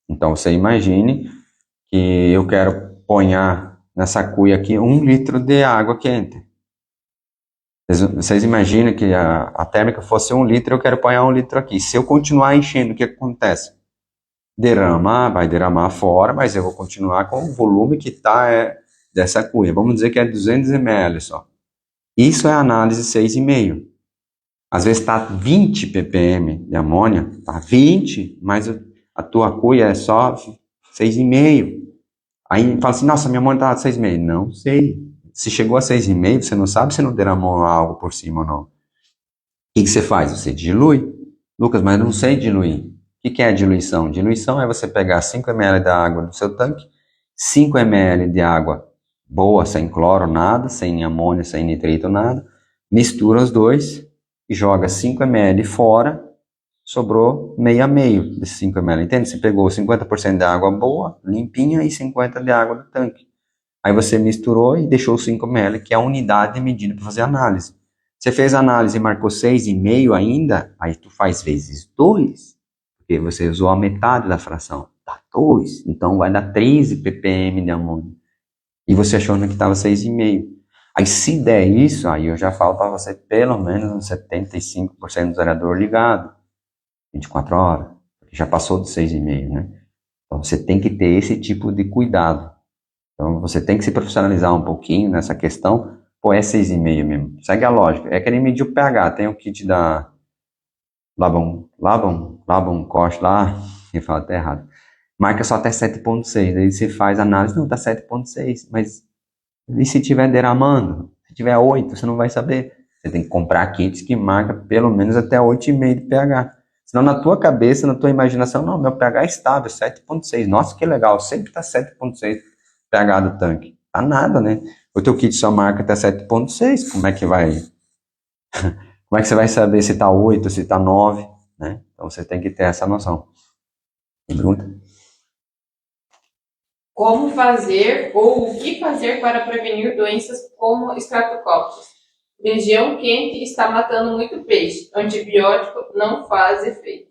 Então você imagine que eu quero ponhar nessa cuia aqui 1 litro de água quente. Vocês imaginam que a térmica fosse 1 litro, eu quero pôr 1 litro aqui. Se eu continuar enchendo, o que acontece? Vai derramar fora, mas eu vou continuar com o volume que está dessa cuia. Vamos dizer que é 200 ml só. Isso é análise 6,5. Às vezes está 20 ppm de amônia, está 20, mas a tua cuia é só 6,5. Aí fala assim, nossa, minha amônia está 6,5. Não sei. Se chegou a 6,5, você não sabe se não derramou algo por cima ou não. O que você faz? Você dilui. Lucas, mas eu não sei diluir. O que é diluição? Diluição é você pegar 5 ml da água do seu tanque, 5 ml de água boa, sem cloro, nada, sem amônia, sem nitrito, nada, mistura os dois e joga 5 ml fora, sobrou meio a meio desses 5 ml, entende? Você pegou 50% da água boa, limpinha, e 50% de água do tanque. Aí você misturou e deixou 5 ml, que é a unidade de medida para fazer análise. Você fez a análise e marcou 6,5 ainda, aí tu faz vezes 2, porque você usou a metade da fração. Dá 2, então vai dar 13 ppm de amônia. E você achou que estava 6,5. Aí se der isso, aí eu já falo para você pelo menos uns 75% do gerador ligado. 24 horas. Porque já passou de 6,5, né? Então você tem que ter esse tipo de cuidado. Então você tem que se profissionalizar um pouquinho nessa questão. Pô, é 6,5 mesmo. Segue a lógica. É que nem medir o pH. Tem o kit da Labon Cost lá, eu falo até errado. Marca só até 7,6. Aí você faz a análise, não, tá 7,6. Mas e se tiver derramando? Se tiver 8, você não vai saber. Você tem que comprar kits que marca pelo menos até 8,5 de pH. Senão na tua cabeça, na tua imaginação, não, meu pH é estável, 7,6. Nossa, que legal, sempre tá 7,6 pH do tanque. Tá nada, né? O teu kit só marca até 7,6. Como é que vai... Como é que você vai saber se tá 8, se tá 9, né? Então você tem que ter essa noção. Tem pergunta? Como fazer ou o que fazer para prevenir doenças como Streptococcus? Região quente está matando muito peixe. Antibiótico não faz efeito.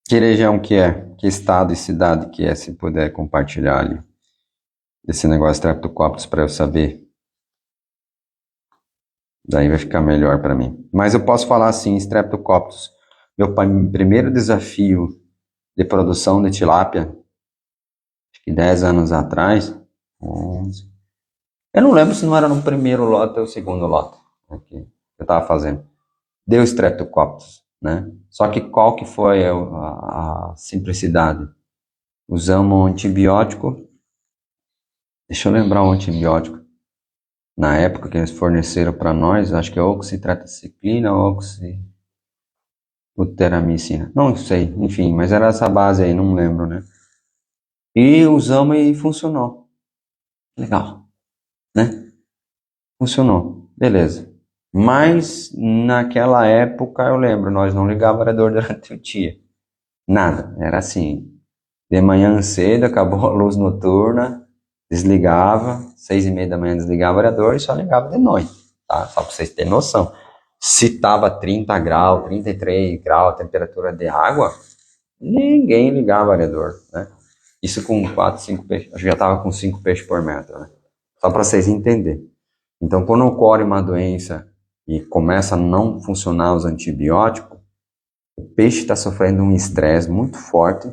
Que região que é? Que estado e cidade que é? Se puder compartilhar ali. Desse negócio de Streptococcus para eu saber. Daí vai ficar melhor para mim. Mas eu posso falar assim, Streptococcus. Meu primeiro desafio de produção de tilápia, acho que 10 anos atrás, 11. Eu não lembro se não era no primeiro lote ou segundo lote que eu estava fazendo. Deu Streptococcus, né? Só que qual que foi a simplicidade? Usamos um antibiótico. Deixa eu lembrar o antibiótico. Na época que eles forneceram para nós, acho que é oxitetraciclina ou oxifluteramicina. Não sei, enfim, mas era essa base aí, não lembro, né? E usamos e funcionou. Legal, né? Funcionou, beleza. Mas naquela época eu lembro, nós não ligávamos o variador durante o dia. Nada, era assim. De manhã cedo, acabou a luz noturna, desligava, 6:30 da manhã desligava o variador e só ligava de noite, tá? Só para vocês terem noção. Se tava 30 graus, 33 graus a temperatura de água, ninguém ligava o variador, né? Isso com 4, 5 peixes, eu já tava com 5 peixes por metro, né? Só para vocês entenderem. Então, quando ocorre uma doença e começa a não funcionar os antibióticos, o peixe está sofrendo um estresse muito forte,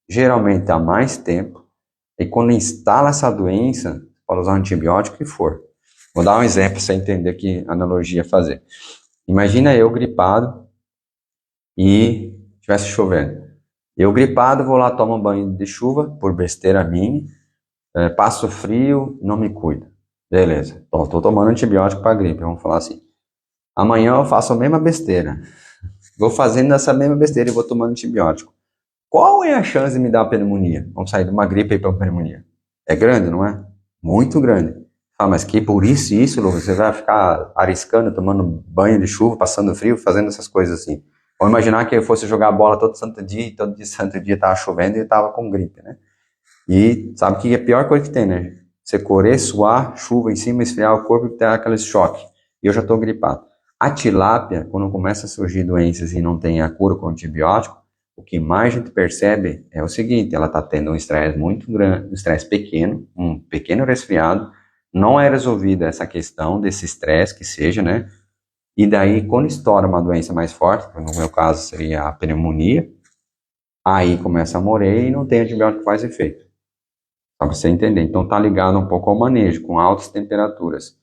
geralmente há mais tempo, e quando instala essa doença, pode usar um antibiótico que for. Vou dar um exemplo para você entender que analogia fazer. Imagina eu gripado e estivesse chovendo. Eu gripado, vou lá, tomo um banho de chuva, por besteira minha, passo frio, não me cuido. Beleza, estou tomando antibiótico para gripe, vamos falar assim. Amanhã eu faço a mesma besteira. Vou fazendo essa mesma besteira e vou tomando antibiótico. Qual é a chance de me dar uma pneumonia? Vamos sair de uma gripe aí para uma pneumonia. É grande, não é? Muito grande. Ah, mas que por isso, Lucas, você vai ficar arriscando, tomando banho de chuva, passando frio, fazendo essas coisas assim. Vamos imaginar que eu fosse jogar bola todo santo dia, e todo santo dia estava chovendo e eu estava com gripe, né? E sabe que é a pior coisa que tem, né? Você correr, suar, chuva em cima, esfriar o corpo e ter aquele choque. E eu já estou gripado. A tilápia, quando começa a surgir doenças e não tem a cura com antibiótico, o que mais a gente percebe é o seguinte, ela está tendo um estresse muito grande, um estresse pequeno, um pequeno resfriado, não é resolvida essa questão desse estresse que seja, né? E daí, quando estoura uma doença mais forte, que no meu caso seria a pneumonia, aí começa a morrer e não tem antibiótico que faz efeito. Só para você entender. Então está ligado um pouco ao manejo, com altas temperaturas.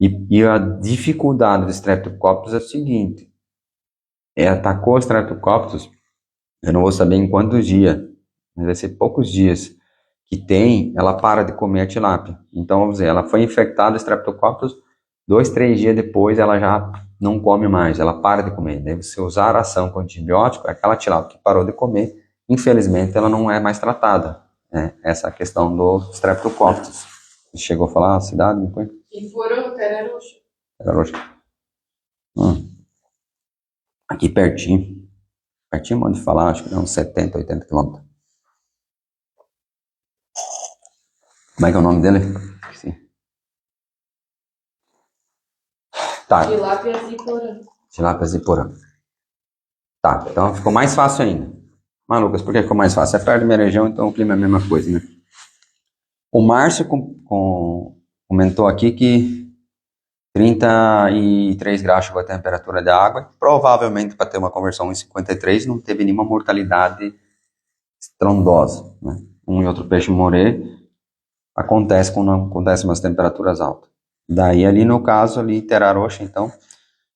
E a dificuldade do Streptococcus é o seguinte, atacou o Streptococcus, eu não vou saber em quantos dias, mas vai ser poucos dias que tem, ela para de comer a tilápia. Então, vamos dizer, ela foi infectada, Streptococcus, 2, 3 dias depois ela já não come mais, ela para de comer. Deve se usar a ração com antibiótico, aquela tilápia que parou de comer, infelizmente ela não é mais tratada. Né? Essa é a questão do Streptococcus. Chegou a falar a cidade? Não foi? E foram Teraruxa. Teraruxa. Aqui pertinho. Pertinho, modo de falar, acho que dá uns 70, 80 quilômetros. Como é que é o nome dele? Sim. Tá. Tilápia Ziporã. Tilápia Ziporã. Tá, então ficou mais fácil ainda. Mas, Lucas, por que ficou mais fácil? É perto da minha região, então o clima é a mesma coisa, né? O Márcio comentou aqui que 33 graus chegou a temperatura da água. Provavelmente, para ter uma conversão em 53, não teve nenhuma mortalidade estrondosa. Né? Um e outro peixe morrer acontece quando acontecem umas temperaturas altas. Daí, ali no caso, ali, Teraroxa, então, o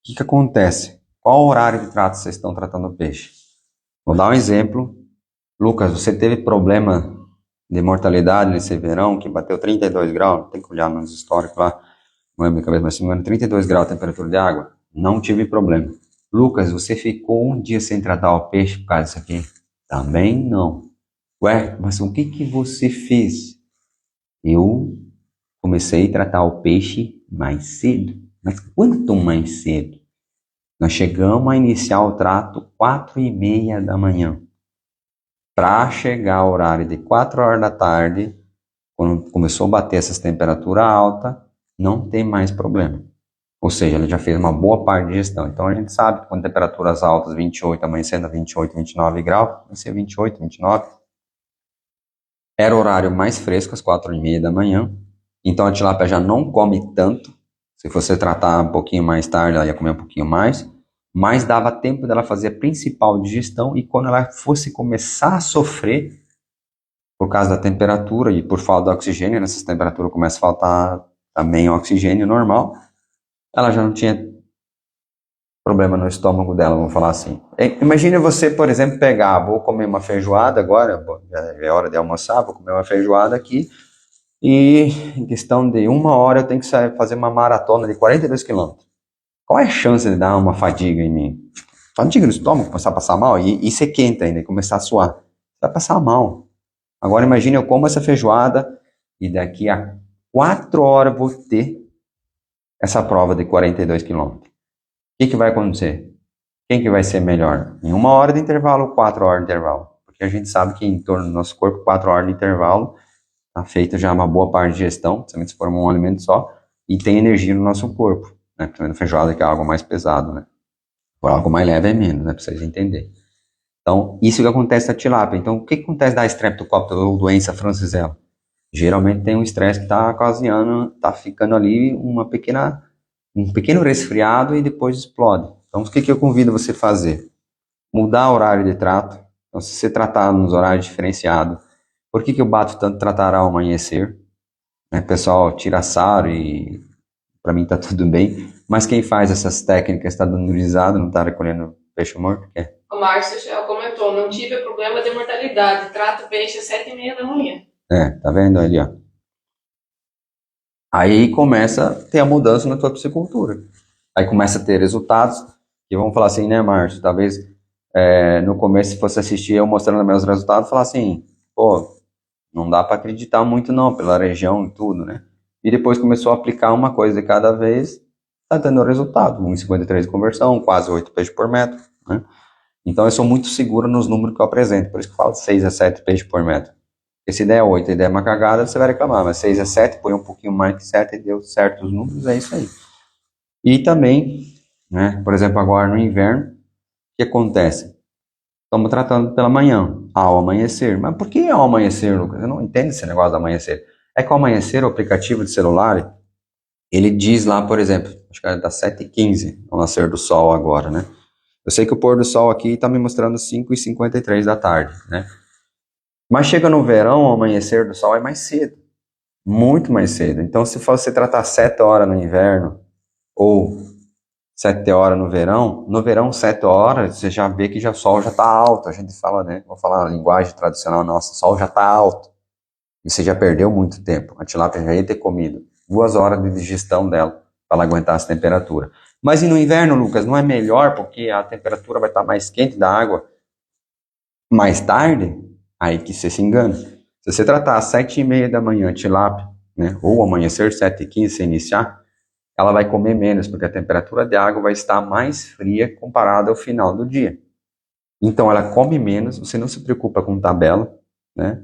que acontece? Qual horário de trato vocês estão tratando o peixe? Vou dar um exemplo. Lucas, você teve problema de mortalidade nesse verão, que bateu 32 graus, tem que olhar nos históricos lá, não lembro de cabeça, mas se não me engano, 32 graus a temperatura de água, não tive problema. Lucas, você ficou um dia sem tratar o peixe por causa disso aqui? Também não. Ué, mas o que você fez? Eu comecei a tratar o peixe mais cedo. Mas quanto mais cedo? Nós chegamos a iniciar o trato 4:30 da manhã. Para chegar ao horário de 4 horas da tarde, quando começou a bater essas temperaturas altas, não tem mais problema. Ou seja, ele já fez uma boa parte de gestão. Então a gente sabe que com temperaturas altas, 28, amanhecendo a 28, 29 graus, vai ser 28, 29. Era o horário mais fresco, às 4:30 da manhã. Então a tilápia já não come tanto. Se você tratar um pouquinho mais tarde, ela ia comer um pouquinho mais. Mas dava tempo dela fazer a principal digestão. E quando ela fosse começar a sofrer, por causa da temperatura e por falta de oxigênio, nessas temperaturas começa a faltar também oxigênio normal, ela já não tinha problema no estômago dela, vamos falar assim. Imagine você, por exemplo, pegar, vou comer uma feijoada agora, já é hora de almoçar, vou comer uma feijoada aqui, e em questão de 1 hora eu tenho que fazer uma maratona de 42 quilômetros. Qual é a chance de dar uma fadiga em mim? Fadiga no estômago, começar a passar mal, e ser quente ainda, e começar a suar. Você vai passar mal. Agora imagine eu como essa feijoada, e daqui a 4 horas vou ter essa prova de 42 quilômetros. O que vai acontecer? Quem que vai ser melhor? Em 1 hora de intervalo ou 4 horas de intervalo? Porque a gente sabe que em torno do nosso corpo, 4 horas de intervalo, está feita já uma boa parte de digestão, principalmente se for um alimento só, e tem energia no nosso corpo, né? Principalmente feijoada, que é algo mais pesado, né? Por algo mais leve é menos, né? Para vocês entenderem. Então, isso que acontece na tilápia. Então, o que acontece da Streptococcus ou doença francisella? Geralmente tem um estresse que está ocasionando, está ficando ali um pequeno resfriado e depois explode. Então, o que eu convido você a fazer? Mudar o horário de trato. Então, se você tratar nos horários diferenciados, por que eu bato tanto tratar ao amanhecer? Né, pessoal, tira sarro e para mim tá tudo bem. Mas quem faz essas técnicas está dando risada, não está recolhendo peixe morto? O Márcio já comentou, não tive problema de mortalidade, trato peixe às 7h30 da manhã. Tá vendo ali, ó? Aí começa a ter a mudança na tua piscicultura. Aí começa a ter resultados, e vamos falar assim, né, Márcio? Talvez no começo, se fosse assistir eu mostrando meus resultados, falar assim, pô, não dá para acreditar muito não, pela região e tudo, né? E depois começou a aplicar uma coisa de cada vez, tá dando resultado, 1,53 de conversão, quase 8 peixes por metro, né? Então eu sou muito seguro nos números que eu apresento, por isso que eu falo 6 a 7 peixes por metro. Porque se der 8 e der uma cagada, você vai reclamar, mas 6 a 7, põe um pouquinho mais que 7 e deu certos números, é isso aí. E também, né, por exemplo, agora no inverno, o que acontece? Estamos tratando pela manhã, ao amanhecer. Mas por que ao amanhecer, Lucas? Eu não entendo esse negócio do amanhecer. É que ao amanhecer, o aplicativo de celular, ele diz lá, por exemplo, acho que é das 7h15, ao nascer do sol agora, né? Eu sei que o pôr do sol aqui está me mostrando 5h53 da tarde, né? Mas chega no verão, o amanhecer do sol é mais cedo, muito mais cedo. Então, se você tratar 7 horas no inverno ou 7 horas no verão 7 horas, você já vê que o sol já está alto. A gente fala, né? Vou falar a linguagem tradicional nossa, o sol já está alto. E você já perdeu muito tempo. A tilápia já ia ter comido 2 horas de digestão dela para ela aguentar essa temperatura. Mas e no inverno, Lucas, não é melhor porque a temperatura vai estar mais quente da água mais tarde? Aí que você se engana. Se você tratar às 7h30 da manhã tilápia, né, ou amanhecer 7h15 se iniciar, ela vai comer menos, porque a temperatura de água vai estar mais fria comparada ao final do dia. Então ela come menos, você não se preocupa com tabela, né?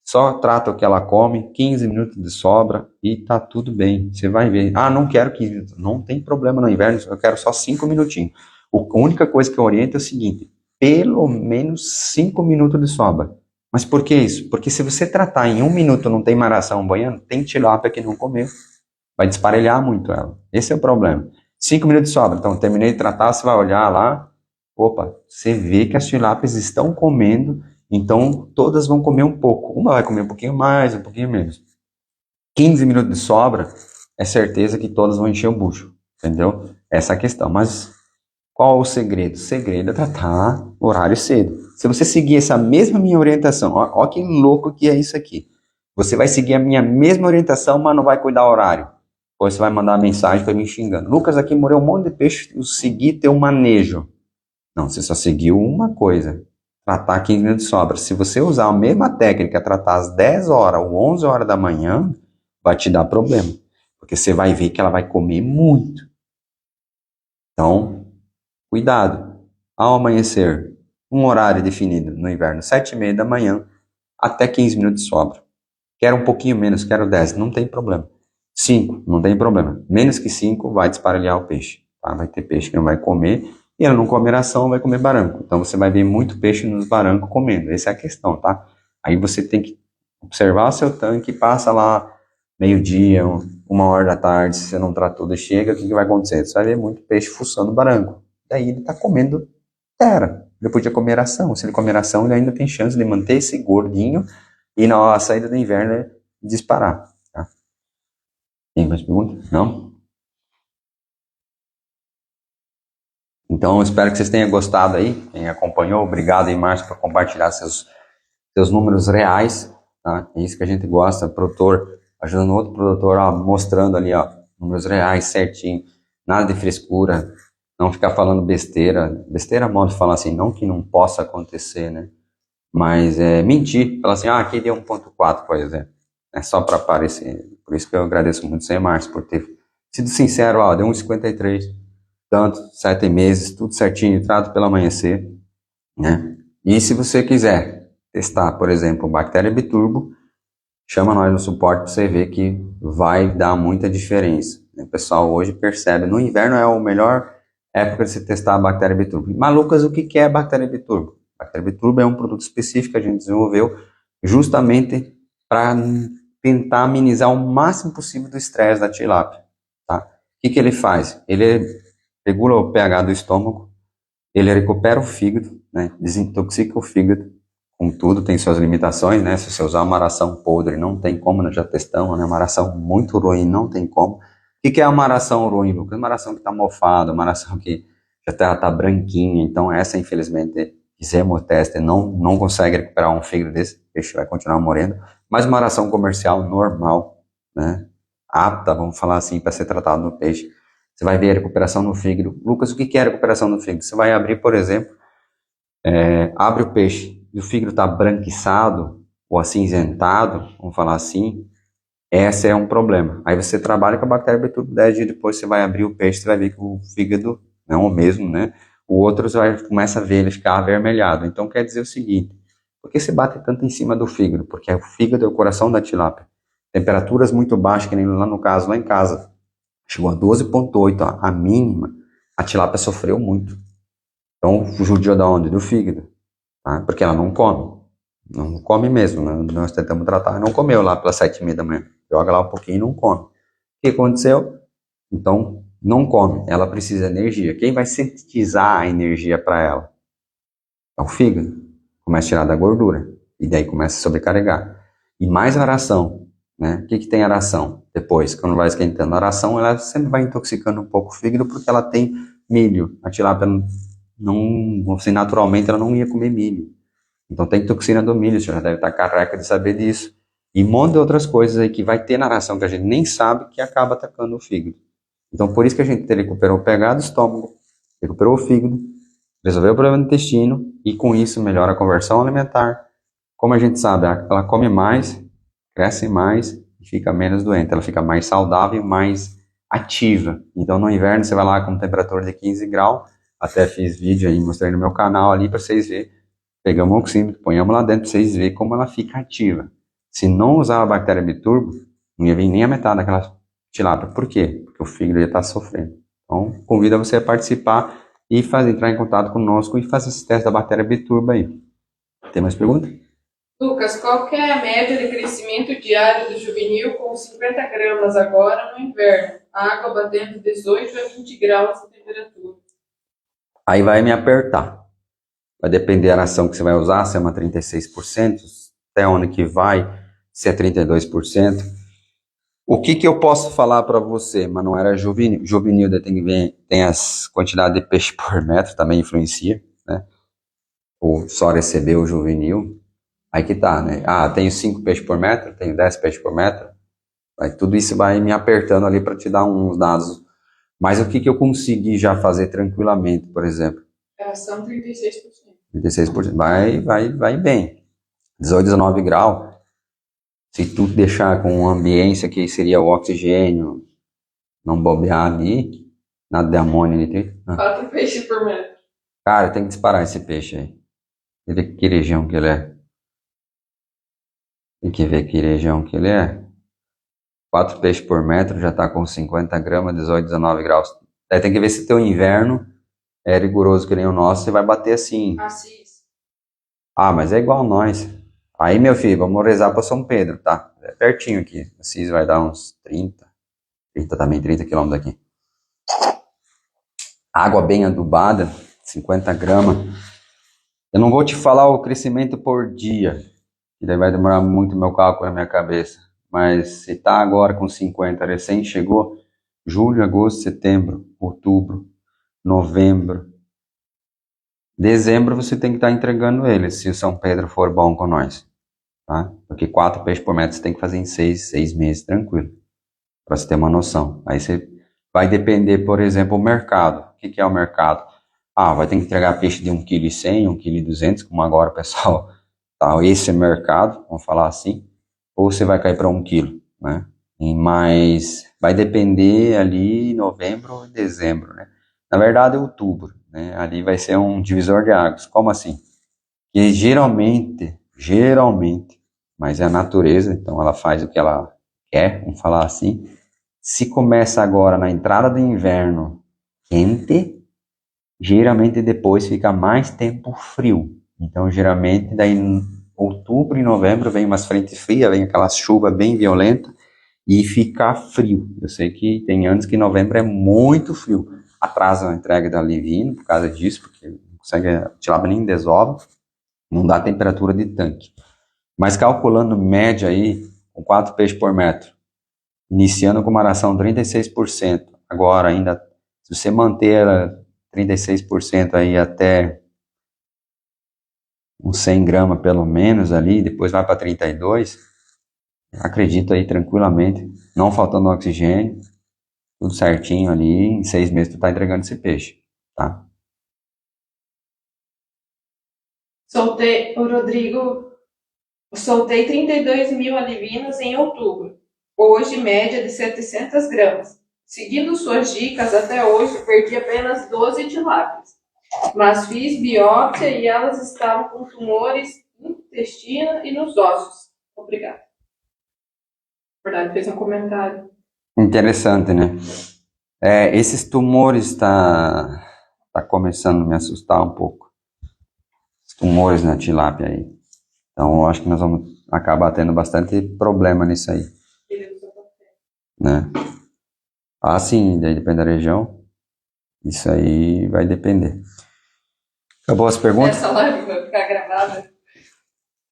Só trata o que ela come, 15 minutos de sobra e tá tudo bem. Você vai ver. Ah, não quero 15 minutos. Não tem problema no inverno, eu quero só 5 minutinhos. A única coisa que eu oriento é o seguinte, pelo menos 5 minutos de sobra. Mas por que isso? Porque se você tratar em 1 minuto não tem maração banhando, tem tilápia que não comeu. Vai desparelhar muito ela. Esse é o problema. 5 minutos de sobra. Então, terminei de tratar, você vai olhar lá. Opa, você vê que as tilápias estão comendo, então todas vão comer um pouco. Uma vai comer um pouquinho mais, um pouquinho menos. 15 minutos de sobra, é certeza que todas vão encher o bucho. Entendeu? Essa é a questão. Mas qual o segredo? O segredo é tratar horário cedo. Se você seguir essa mesma minha orientação, ó que louco que é isso aqui. Você vai seguir a minha mesma orientação, mas não vai cuidar do horário. Depois você vai mandar uma mensagem para me xingando. Lucas, aqui morreu um monte de peixe, eu segui teu manejo. Não, você só seguiu uma coisa. Tratar 15 minutos de sobra. Se você usar a mesma técnica, tratar às 10 horas ou 11 horas da manhã, vai te dar problema. Porque você vai ver que ela vai comer muito. Então, cuidado. Ao amanhecer, um horário definido no inverno, 7h30 da manhã, até 15 minutos de sobra. Quero um pouquinho menos, quero 10, não tem problema. 5, não tem problema. Menos que 5 vai desparelhar o peixe. Tá? Vai ter peixe que não vai comer, e ela não comer ração, vai comer baranco. Então você vai ver muito peixe nos barancos comendo. Essa é a questão, tá? Aí você tem que observar o seu tanque, passa lá meio-dia, 1 hora da tarde, se você não tratou, chega, o que vai acontecer? Você vai ver muito peixe fuçando baranco. Daí ele está comendo terra. Ele podia comer ração. Se ele comer ração, ele ainda tem chance de manter esse gordinho e na saída do inverno disparar. Tá? Tem mais perguntas? Não? Então, espero que vocês tenham gostado aí. Quem acompanhou, obrigado aí, Márcio, por compartilhar seus números reais. Tá? É isso que a gente gosta. Produtor, ajudando outro produtor, ó, mostrando ali, ó, números reais certinho. Nada de frescura. Não ficar falando besteira. Besteira é modo de falar assim, não que não possa acontecer, né? Mas mentir. Falar assim, aqui deu 1,4, por exemplo. É só para aparecer. Por isso que eu agradeço muito você, Márcio, por ter Sido sincero, ó, deu 1,53, tanto, 7 meses, tudo certinho, trato pelo amanhecer, né? E se você quiser testar, por exemplo, bactéria biturbo, chama nós no suporte para você ver que vai dar muita diferença. O pessoal hoje percebe, no inverno é a melhor época de se testar a bactéria biturbo. Mas, Lucas, o que é a bactéria biturbo? A bactéria biturbo é um produto específico que a gente desenvolveu justamente para tentar amenizar o máximo possível do estresse da tilápia. Tá? O que ele faz? Ele regula o pH do estômago, ele recupera o fígado, né? Desintoxica o fígado, contudo tem suas limitações, né? Se você usar uma ração podre, não tem como, nós já testamos, né? Uma ração muito ruim, não tem como. O que é uma ração ruim, Lucas? Uma ração que está mofada, uma ração que já está branquinha, então essa, infelizmente, fizemos o teste, não consegue recuperar um fígado desse, o peixe vai continuar morrendo, mas uma ração comercial normal, né? Apta, vamos falar assim, para ser tratado no peixe. Você vai ver a recuperação no fígado. Lucas, o que é a recuperação no fígado? Você vai abrir, por exemplo, abre o peixe e o fígado está branquiçado ou acinzentado, vamos falar assim, esse é um problema. Aí você trabalha com a bactéria biturbo, 10 dias depois você vai abrir o peixe, você vai ver que o fígado não é o mesmo, né? O outro você começa a ver ele ficar avermelhado. Então quer dizer o seguinte, por que você bate tanto em cima do fígado? Porque o fígado é o coração da tilápia. Temperaturas muito baixas, que nem lá no caso, lá em casa, chegou a 12,8, a mínima, a tilápia sofreu muito. Então, judiou da onde? Do fígado. Tá? Porque ela não come. Não come mesmo. Né? Nós tentamos tratar, não comeu lá pelas 7h30 da manhã. Joga lá um pouquinho e não come. O que aconteceu? Então, não come. Ela precisa de energia. Quem vai sintetizar a energia para ela? É o fígado. Começa a tirar da gordura. E daí começa a sobrecarregar. E mais a ração. Né? O que tem a ração? Depois, quando vai esquentando a ração, ela sempre vai intoxicando um pouco o fígado porque ela tem milho. A tilápia não, assim, naturalmente ela não ia comer milho. Então tem toxina do milho, você já deve estar careca de saber disso. E um monte de outras coisas aí que vai ter na ração que a gente nem sabe que acaba atacando o fígado. Então por isso que a gente recuperou o pH do estômago, recuperou o fígado, resolveu o problema do intestino e com isso melhora a conversão alimentar. Como a gente sabe, ela come mais, cresce mais e fica menos doente. Ela fica mais saudável e mais ativa. Então no inverno você vai lá com temperatura de 15 graus, até fiz vídeo aí, mostrei no meu canal ali para vocês verem. Pegamos o oxímetro, ponhamos lá dentro para vocês verem como ela fica ativa. Se não usar a bactéria biturbo, não ia vir nem a metade daquela tilápia. Por quê? Porque o fígado ia estar sofrendo. Então, convido você a participar e entrar em contato conosco e fazer esse teste da bactéria biturbo aí. Tem mais perguntas? Lucas, qual que é a média de crescimento diário do juvenil com 50 gramas agora no inverno? A água batendo 18 a 20 graus de temperatura. Aí vai me apertar. Vai depender da ração que você vai usar, se é uma 36%, até onde que vai, se é 32%. O que eu posso falar para você, mas não era juvenil. Juvenil tem as quantidades de peixe por metro, também influencia, né? Ou só receber o juvenil. Aí que tá, né? Tenho 5 peixes por metro, tenho 10 peixes por metro. Aí tudo isso vai me apertando ali para te dar uns dados. Mas o que eu consegui já fazer tranquilamente, por exemplo? Ração 36%. 36%. Vai bem. 18, 19 graus. Se tu deixar com ambiência que seria o oxigênio, não bobear ali, nada de amônia, nitrito. 4 peixes por metro. Cara, tem que disparar esse peixe aí. Que região que ele é? Tem que ver que região que ele é. 4 peixes por metro, já tá com 50 gramas, 18, 19 graus. Aí tem que ver se teu inverno é rigoroso que nem o nosso, você vai bater assim. Assis. Mas é igual nós. Aí, meu filho, vamos rezar para São Pedro, tá? É pertinho aqui. Assis vai dar uns 30 quilômetros daqui. Água bem adubada, 50 gramas. Eu não vou te falar o crescimento por dia, que daí vai demorar muito meu cálculo na minha cabeça. Mas se tá agora com 50, recém chegou, julho, agosto, setembro, outubro, novembro, dezembro você tem que estar entregando ele, se o São Pedro for bom com nós. Tá? Porque 4 peixes por metro você tem que fazer em 6 meses, tranquilo. Para você ter uma noção. Aí você vai depender, por exemplo, o mercado. O que é o mercado? Vai ter que entregar peixe de 1,1 kg, 1,2 kg, como agora o pessoal tá. Esse é mercado, vamos falar assim. Ou você vai cair para 1 kg, né? Mas vai depender ali novembro e dezembro, né? Na verdade, outubro, né? Ali vai ser um divisor de águas. Como assim? Que geralmente, mas é a natureza, então ela faz o que ela quer, vamos falar assim. Se começa agora na entrada do inverno quente, geralmente depois fica mais tempo frio. Então, geralmente, daí em outubro e novembro vem umas frentes frias, vem aquela chuva bem violenta e fica frio. Eu sei que tem anos que novembro é muito frio. Atrasa a entrega da Livino por causa disso, porque não consegue, a tilápia nem desova, não dá temperatura de tanque. Mas calculando média aí, com 4 peixes por metro, iniciando com uma ração 36%, agora ainda, se você manter ela 36% aí até uns 100 gramas pelo menos ali, depois vai para 32, acredito aí tranquilamente, não faltando oxigênio, tudo certinho ali, em 6 meses tu tá entregando esse peixe, tá? O Rodrigo, soltei 32 mil alivinos em outubro. Hoje, média de 700 gramas. Seguindo suas dicas, até hoje perdi apenas 12 tilápias. Mas fiz biópsia e elas estavam com tumores no intestino e nos ossos. Obrigada. Na verdade, fez um comentário. Interessante, né? Esses tumores tá começando a me assustar um pouco. Os tumores na tilápia aí. Então, eu acho que nós vamos acabar tendo bastante problema nisso aí, né? Ah, sim, daí depende da região. Isso aí vai depender. Acabou as perguntas? Essa live vai ficar gravada.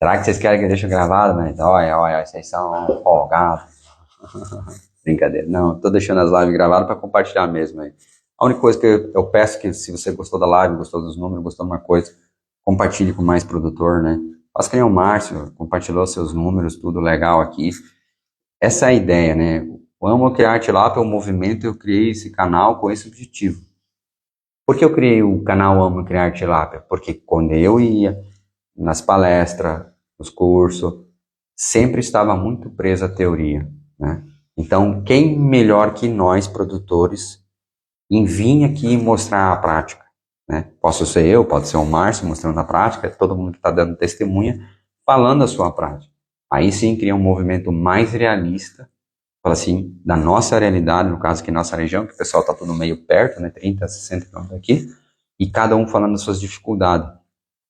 Será que vocês querem que eu deixe gravado? Mas olha, vocês são folgados. Brincadeira. Não, tô deixando as lives gravadas para compartilhar mesmo aí. A única coisa que eu peço é que se você gostou da live, gostou dos números, gostou de uma coisa, compartilhe com mais produtor, né? Faça que nem o Márcio, compartilhou seus números, tudo legal aqui. Essa é a ideia, né? O Amo Criar Tilápia é um movimento, eu criei esse canal com esse objetivo. Por que eu criei o canal Amo Criar Tilápia? Porque quando eu ia nas palestras, nos cursos, sempre estava muito preso à teoria, né? Então, quem melhor que nós, produtores, em vir aqui e mostrar a prática, né? Posso ser eu, pode ser o Márcio mostrando a prática, todo mundo que está dando testemunha, falando a sua prática. Aí sim cria um movimento mais realista, fala assim, da nossa realidade, no caso aqui nossa região, que o pessoal está tudo meio perto, né? 30, 60 quilômetros aqui, e cada um falando das suas dificuldades.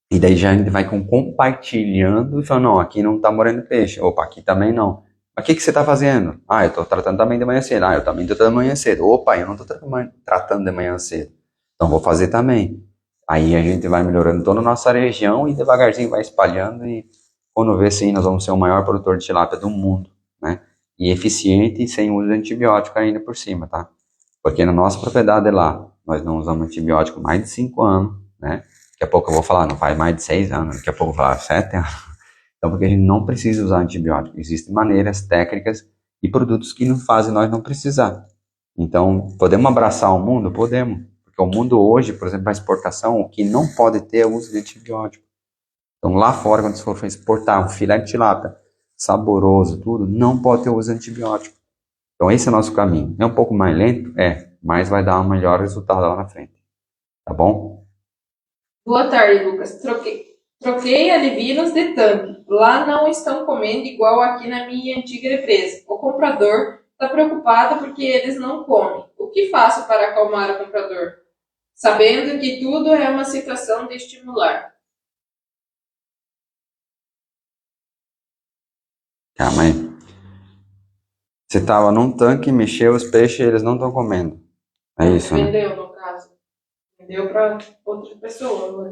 E daí já a gente vai compartilhando e falando, não, aqui não está morando peixe, opa, aqui também não. Mas o que você está fazendo? Ah, eu estou tratando também de manhã cedo. Ah, eu também estou tratando de manhã cedo. Opa, eu não estou tratando de manhã cedo. Então vou fazer também. Aí a gente vai melhorando toda a nossa região e devagarzinho vai espalhando e quando vê sim, nós vamos ser o maior produtor de tilápia do mundo, né? E eficiente e sem uso de antibiótico ainda por cima, tá? Porque na nossa propriedade lá, nós não usamos antibiótico há mais de 5 anos, né? Daqui a pouco eu vou falar, não faz mais de 6 anos, daqui a pouco eu vou falar 7 anos. Então, porque a gente não precisa usar antibiótico. Existem maneiras, técnicas e produtos que não fazem nós não precisar. Então, podemos abraçar o mundo? Podemos. Porque o mundo hoje, por exemplo, a exportação, o que não pode ter é o uso de antibiótico. Então, lá fora, quando você for exportar um filé de tilápia saboroso, tudo, não pode ter o uso de antibiótico. Então, esse é o nosso caminho. É um pouco mais lento? mas vai dar um melhor resultado lá na frente. Tá bom? Boa tarde, Lucas. Troquei alivinos de tanque. Lá não estão comendo igual aqui na minha antiga empresa. O comprador está preocupado porque eles não comem. O que faço para acalmar o comprador? Sabendo que tudo é uma situação de estimular. Calma aí. Você estava num tanque, mexeu os peixes e eles não estão comendo. É isso, né? Vendeu, no caso. Vendeu para outra pessoa.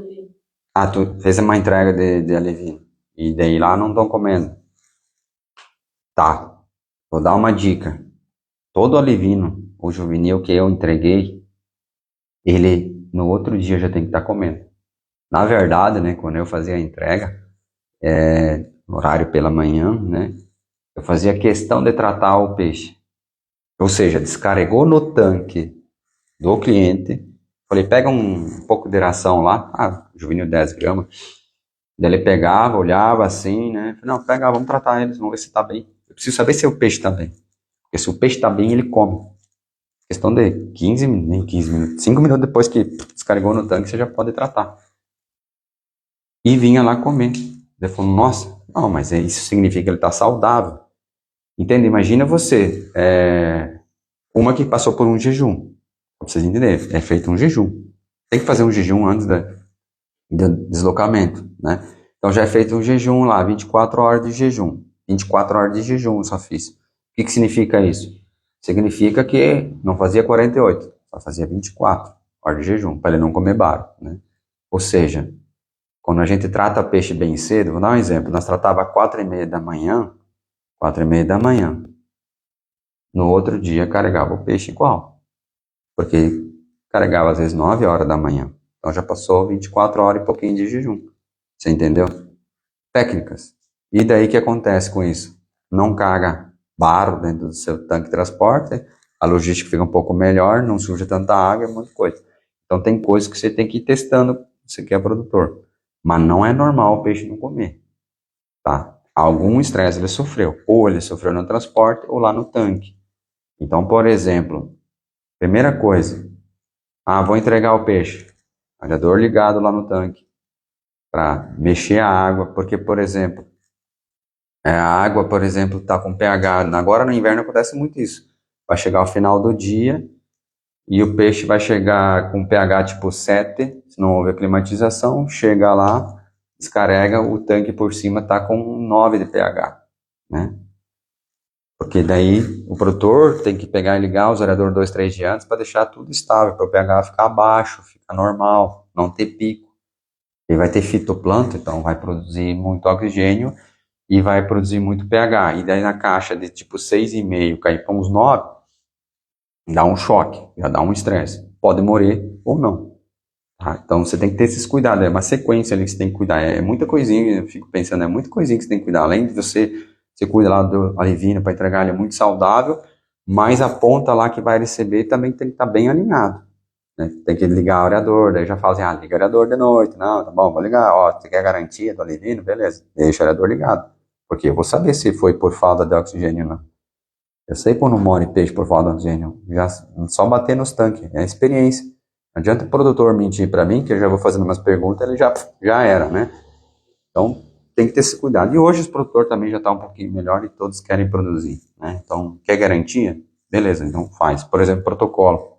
Ah, tu fez uma entrega de alevino. E daí lá não estão comendo. Tá. Vou dar uma dica. Todo alevino, o juvenil que eu entreguei, ele no outro dia já tem que estar comendo. Na verdade, né, quando eu fazia a entrega, horário pela manhã, né, eu fazia questão de tratar o peixe. Ou seja, descarregou no tanque do cliente, falei, pega um pouco de ração lá, juvenil 10 gramas. Daí ele pegava, olhava assim, né, falei, não, pega, vamos tratar eles, vamos ver se tá bem. Eu preciso saber se o peixe tá bem. Porque se o peixe está bem, ele come. Questão de 15 minutos, nem 15 minutos, 5 minutos depois que descarregou no tanque, você já pode tratar. E vinha lá comer. Ele falou, nossa, não, mas isso significa que ele está saudável. Entende? Imagina você, uma que passou por um jejum. Pra vocês entenderem, é feito um jejum. Tem que fazer um jejum antes do deslocamento, né? Então já é feito um jejum lá, 24 horas de jejum. 24 horas de jejum eu só fiz. O que significa isso? Significa que não fazia 48, só fazia 24 horas de jejum, para ele não comer baro, né? Ou seja, quando a gente trata peixe bem cedo, vou dar um exemplo, nós tratava às 4h30 da manhã, 4h30 da manhã. No outro dia carregava o peixe igual, porque carregava às vezes 9 horas da manhã. Então já passou 24 horas e pouquinho de jejum. Você entendeu? Técnicas. E daí o que acontece com isso? Não caga baro dentro do seu tanque de transporte, a logística fica um pouco melhor, não suja tanta água, muita coisa. Então tem coisas que você tem que ir testando, você que é produtor. Mas não é normal o peixe não comer. Tá? Algum estresse ele sofreu. Ou ele sofreu no transporte ou lá no tanque. Então, por exemplo, primeira coisa, vou entregar o peixe. Radiador ligado lá no tanque. Para mexer a água, porque, por exemplo, a água, por exemplo, está com pH. Agora no inverno acontece muito isso. Vai chegar ao final do dia e o peixe vai chegar com pH tipo 7, se não houver climatização, chega lá, descarrega, o tanque por cima está com 9 de pH, né? Porque daí o produtor tem que pegar e ligar os aeradores 2, 3 dias antes para deixar tudo estável, para o pH ficar baixo, ficar normal, não ter pico. Ele vai ter fitoplâncton, então vai produzir muito oxigênio e vai produzir muito pH. E daí na caixa de tipo 6,5 cair para uns 9, dá um choque, já dá um estresse. Pode morrer ou não. Tá? Então você tem que ter esses cuidados, é uma sequência ali que você tem que cuidar. É muita coisinha, eu fico pensando, é muita coisinha que você tem que cuidar. Além de você cuida lá do alivino para entregar ele muito saudável, mas a ponta lá que vai receber também tem que estar bem alinhado. Né? Tem que ligar o aerador, daí já fala assim, liga o aerador de noite. Não, tá bom, vou ligar. Você quer garantia do alivino? Beleza, deixa o aerador ligado. Porque eu vou saber se foi por falta de oxigênio ou não. Eu sei quando morre peixe por falta de oxigênio. Já, só bater nos tanques, é a experiência. Não adianta o produtor mentir para mim, que eu já vou fazendo umas perguntas, ele já era, né? Então, tem que ter esse cuidado. E hoje os produtores também já estão um pouquinho melhor e todos querem produzir, né? Então, quer garantia? Beleza, então faz. Por exemplo, protocolo.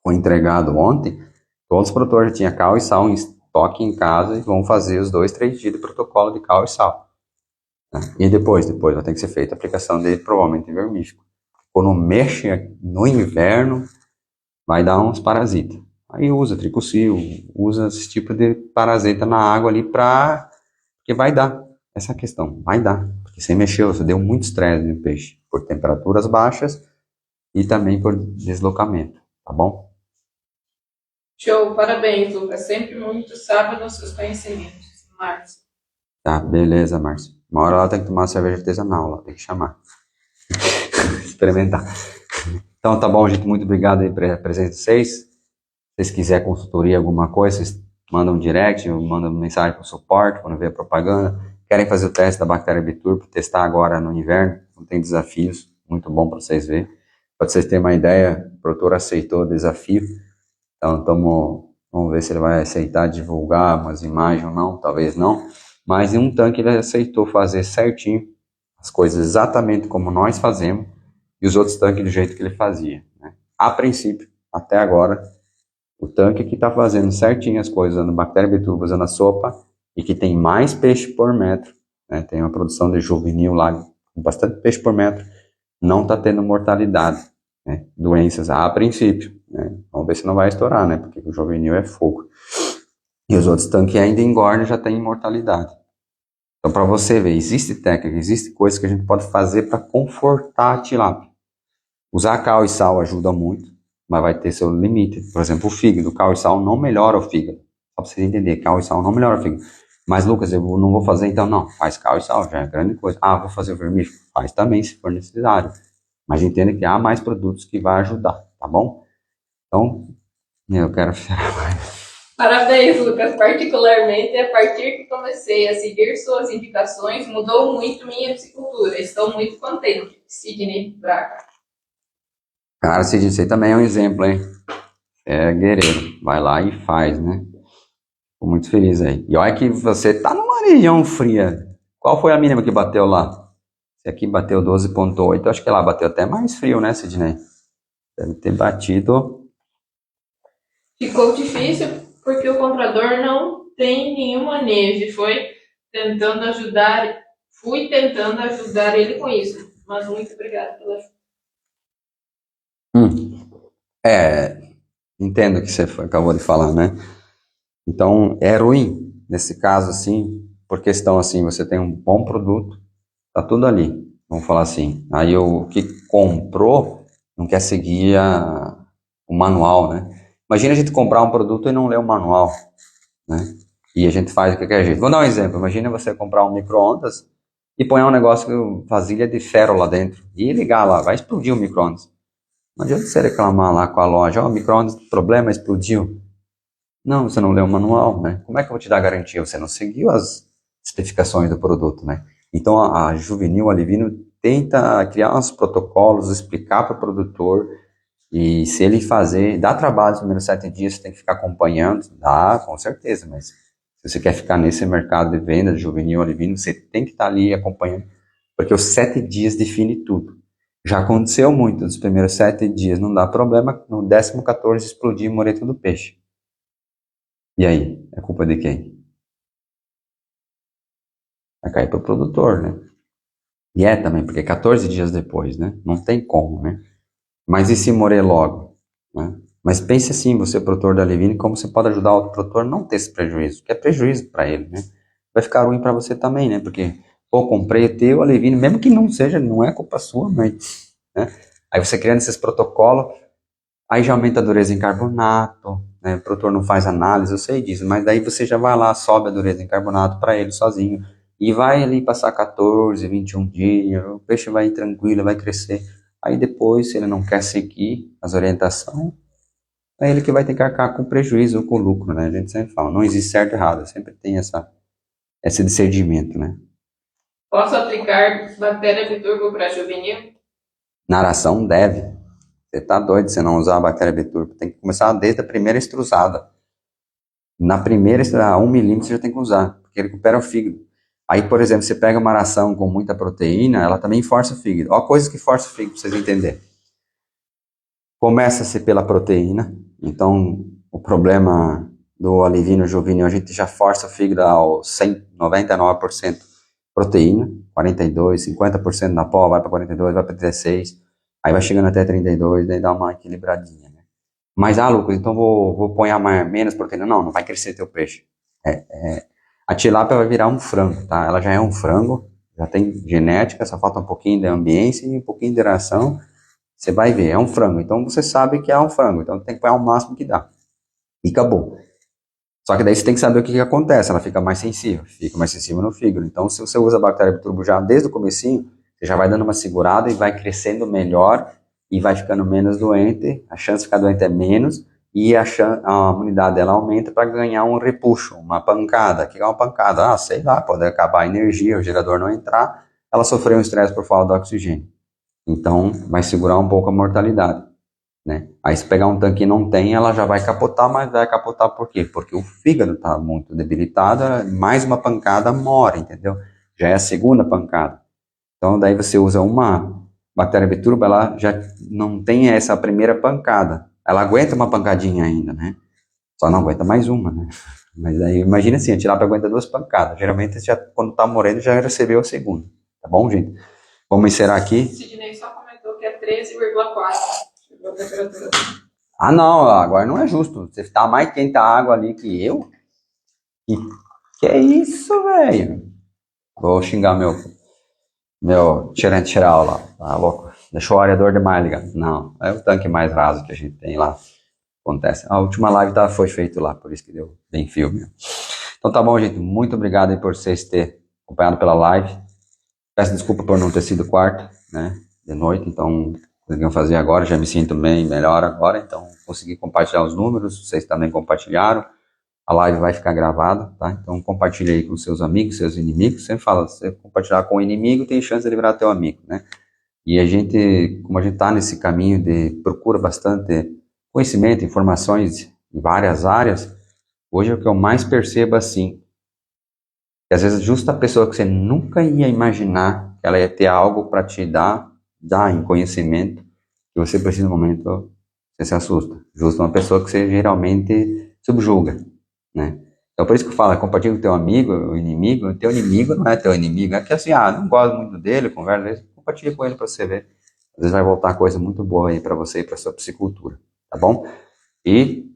Foi entregado ontem, todos os produtores já tinham cal e sal em estoque em casa e vão fazer os 2, 3 dias de protocolo de cal e sal. Né? E depois vai ter que ser feita a aplicação dele, provavelmente em vermífugo. Quando mexe no inverno, vai dar uns parasitas. Aí usa tricocil, usa esse tipo de parasita na água ali porque vai dar. Essa é a questão, vai dar. Porque você mexeu, você deu muito estresse no peixe, por temperaturas baixas e também por deslocamento, tá bom? Show, parabéns, Lucas. Sempre muito sábio nos seus conhecimentos. Márcio. Tá, beleza, Márcio. Uma hora ela tem que tomar uma cerveja artesanal, ela tem que chamar. Experimentar. Então tá bom, gente. Muito obrigado aí pela presença de vocês. Se vocês quiserem consultoria, alguma coisa, vocês mandam um direct, mandam mensagem para o suporte quando vê a propaganda. Querem fazer o teste da bactéria Biturbo, testar agora no inverno, não tem desafios, muito bom para vocês verem. Para vocês terem uma ideia, o produtor aceitou o desafio. Então vamos ver se ele vai aceitar divulgar umas imagens ou não, talvez não. Mas em um tanque ele aceitou fazer certinho as coisas exatamente como nós fazemos e os outros tanques do jeito que ele fazia. Né? A princípio, até agora, o tanque que está fazendo certinho as coisas, usando bactéria Biturbo, usando a sopa, e que tem mais peixe por metro, né? Tem uma produção de juvenil lá, com bastante peixe por metro, não está tendo mortalidade, né? Doenças a princípio. Né? Vamos ver se não vai estourar, né? Porque o juvenil é fogo. E os outros tanques ainda engordam e já tem mortalidade. Então, para você ver, existe técnica, existe coisas que a gente pode fazer para confortar a tilápia. Usar cal e sal ajuda muito, mas vai ter seu limite. Por exemplo, o fígado, cal e sal não melhora o fígado. Só para você entender, cal e sal não melhora o fígado. Mas, Lucas, eu não vou fazer, então não. Faz cal e sal, já é grande coisa. Vou fazer o vermífugo. Faz também, se for necessário. Mas entenda que há mais produtos que vai ajudar, tá bom? Então, eu quero fechar mais. Parabéns, Lucas. Particularmente, a partir que comecei a seguir suas indicações, mudou muito minha piscicultura. Estou muito contente. Sidney Braga. Cara, se isso aí também é um exemplo, hein? É guerreiro. Vai lá e faz, né? Fico muito feliz aí. E olha que você tá numa região fria. Qual foi a mínima que bateu lá? Se aqui bateu 12,8, acho que lá bateu até mais frio, né, Sidney? Deve ter batido. Ficou difícil porque o comprador não tem nenhuma neve. Fui tentando ajudar ele com isso. Mas muito obrigada pela ajuda. É, entendo o que você acabou de falar, né? Então, é ruim nesse caso, assim, por questão assim, você tem um bom produto, tá tudo ali, vamos falar assim. Aí o que comprou não quer seguir o manual, né? Imagina a gente comprar um produto e não ler o manual, né? E a gente faz de qualquer jeito. Vou dar um exemplo. Imagina você comprar um micro-ondas e pôr um negócio, vasilha de ferro lá dentro e ligar lá, vai explodir o micro-ondas. Não adianta você reclamar lá com a loja, ó, o micro-ondas, problema, explodiu. Não, você não leu o manual, né? Como é que eu vou te dar garantia? Você não seguiu as especificações do produto, né? Então a Juvenil, a Livino tenta criar uns protocolos, explicar para o produtor e se ele fazer, dá trabalho nos primeiros 7 dias, você tem que ficar acompanhando, dá, com certeza, mas se você quer ficar nesse mercado de venda de Juvenil, Livino, você tem que estar ali acompanhando, porque os 7 dias define tudo. Já aconteceu muito, nos primeiros 7 dias não dá problema, no 14º explodir moreto do peixe. E aí, é culpa de quem? Vai cair para o produtor, né? E é também, porque 14 dias depois, né? Não tem como, né? Mas e se morrer logo? Né? Mas pense assim, você produtor da Levine, como você pode ajudar o produtor a não ter esse prejuízo, que é prejuízo para ele, né? Vai ficar ruim para você também, né? Porque, pô, comprei o teu, a Levine, mesmo que não seja, não é culpa sua, mas, né? Aí você criando esses protocolos, aí já aumenta a dureza em carbonato, né? O produtor não faz análise, eu sei disso, mas daí você já vai lá, sobe a dureza em carbonato para ele sozinho, e vai ali passar 14, 21 dias, o peixe vai ir tranquilo, vai crescer. Aí depois, se ele não quer seguir as orientações, é ele que vai ter que arcar com prejuízo ou com lucro, né? A gente sempre fala, não existe certo e errado, sempre tem esse discernimento, né? Posso aplicar bactéria biturbo para juvenil? Na aração deve. Você tá doido se não usar a bactéria biturbo. Tem que começar desde a primeira estruzada. Na primeira, a 1 milímetro você já tem que usar, porque ele recupera o fígado. Aí, por exemplo, você pega uma ração com muita proteína, ela também força o fígado. Ó, coisas que forçam o fígado, pra vocês entenderem. Começa-se pela proteína, então o problema do alivino juvenil, a gente já força o fígado ao 100, 99% proteína, 42, 50% na pó, vai para 42, vai para 16, aí vai chegando até 32, daí dá uma equilibradinha, né? Mas, Lucas, então vou pôr menos proteína. Não, não vai crescer teu peixe. A tilápia vai virar um frango, tá? Ela já é um frango, já tem genética, só falta um pouquinho de ambiência e um pouquinho de ração. Você vai ver, é um frango. Então você sabe que é um frango, então tem que pôr o máximo que dá. E acabou. Só que daí você tem que saber o que acontece, ela fica mais sensível no fígado. Então se você usa a bactéria biturbo já desde o comecinho, você já vai dando uma segurada e vai crescendo melhor e vai ficando menos doente, a chance de ficar doente é menos e a imunidade dela aumenta para ganhar um repuxo, uma pancada. O que é uma pancada? Ah, sei lá, pode acabar a energia, o gerador não entrar, ela sofreu um estresse por falta de oxigênio. Então, vai segurar um pouco a mortalidade, né? Aí se pegar um tanque e não tem, ela já vai capotar, mas vai capotar por quê? Porque o fígado está muito debilitado, mais uma pancada morre, entendeu? Já é a segunda pancada. Então, daí você usa uma bactéria biturba, ela já não tem essa primeira pancada. Ela aguenta uma pancadinha ainda, né? Só não aguenta mais uma, né? Mas aí, imagina assim, a tilápia aguenta 2 pancadas. Geralmente, já, quando tá morrendo, já recebeu a segunda. Tá bom, gente? Vamos encerrar aqui. Sidney só comentou que é 13,4. Chegou a temperatura. Ah, não, agora não é justo. Você tá mais quente a água ali que eu? Que é isso, velho? Vou xingar meu gerente geral lá. Tá louco? Deixou o areador demais ligado. Não, é o tanque mais raso que a gente tem lá. Acontece. A última live foi feito lá, por isso que deu bem filme. Então tá bom, gente. Muito obrigado aí por vocês terem acompanhado pela live. Peço desculpa por não ter sido quarta, né? De noite, então conseguimos fazer agora. Já me sinto bem melhor agora, então consegui compartilhar os números. Vocês também compartilharam. A live vai ficar gravada, tá? Então compartilhe aí com seus amigos, seus inimigos. Sempre fala, se você compartilhar com o inimigo, tem chance de virar teu amigo, né? E como a gente está nesse caminho de procura bastante conhecimento, informações em várias áreas, hoje é o que eu mais percebo assim, que às vezes justa a pessoa que você nunca ia imaginar que ela ia ter algo para te dar em conhecimento, que você precisa no momento, você se assusta. Justo uma pessoa que você geralmente subjuga, né? Então por isso que eu falo, compartilha com teu amigo, o teu inimigo não é teu inimigo, é que assim, não gosto muito dele, conversa, compartilha com ele para você ver. Às vezes vai voltar coisa muito boa aí para você e para sua psicultura, tá bom? E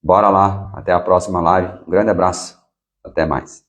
bora lá, até a próxima live. Um grande abraço, até mais.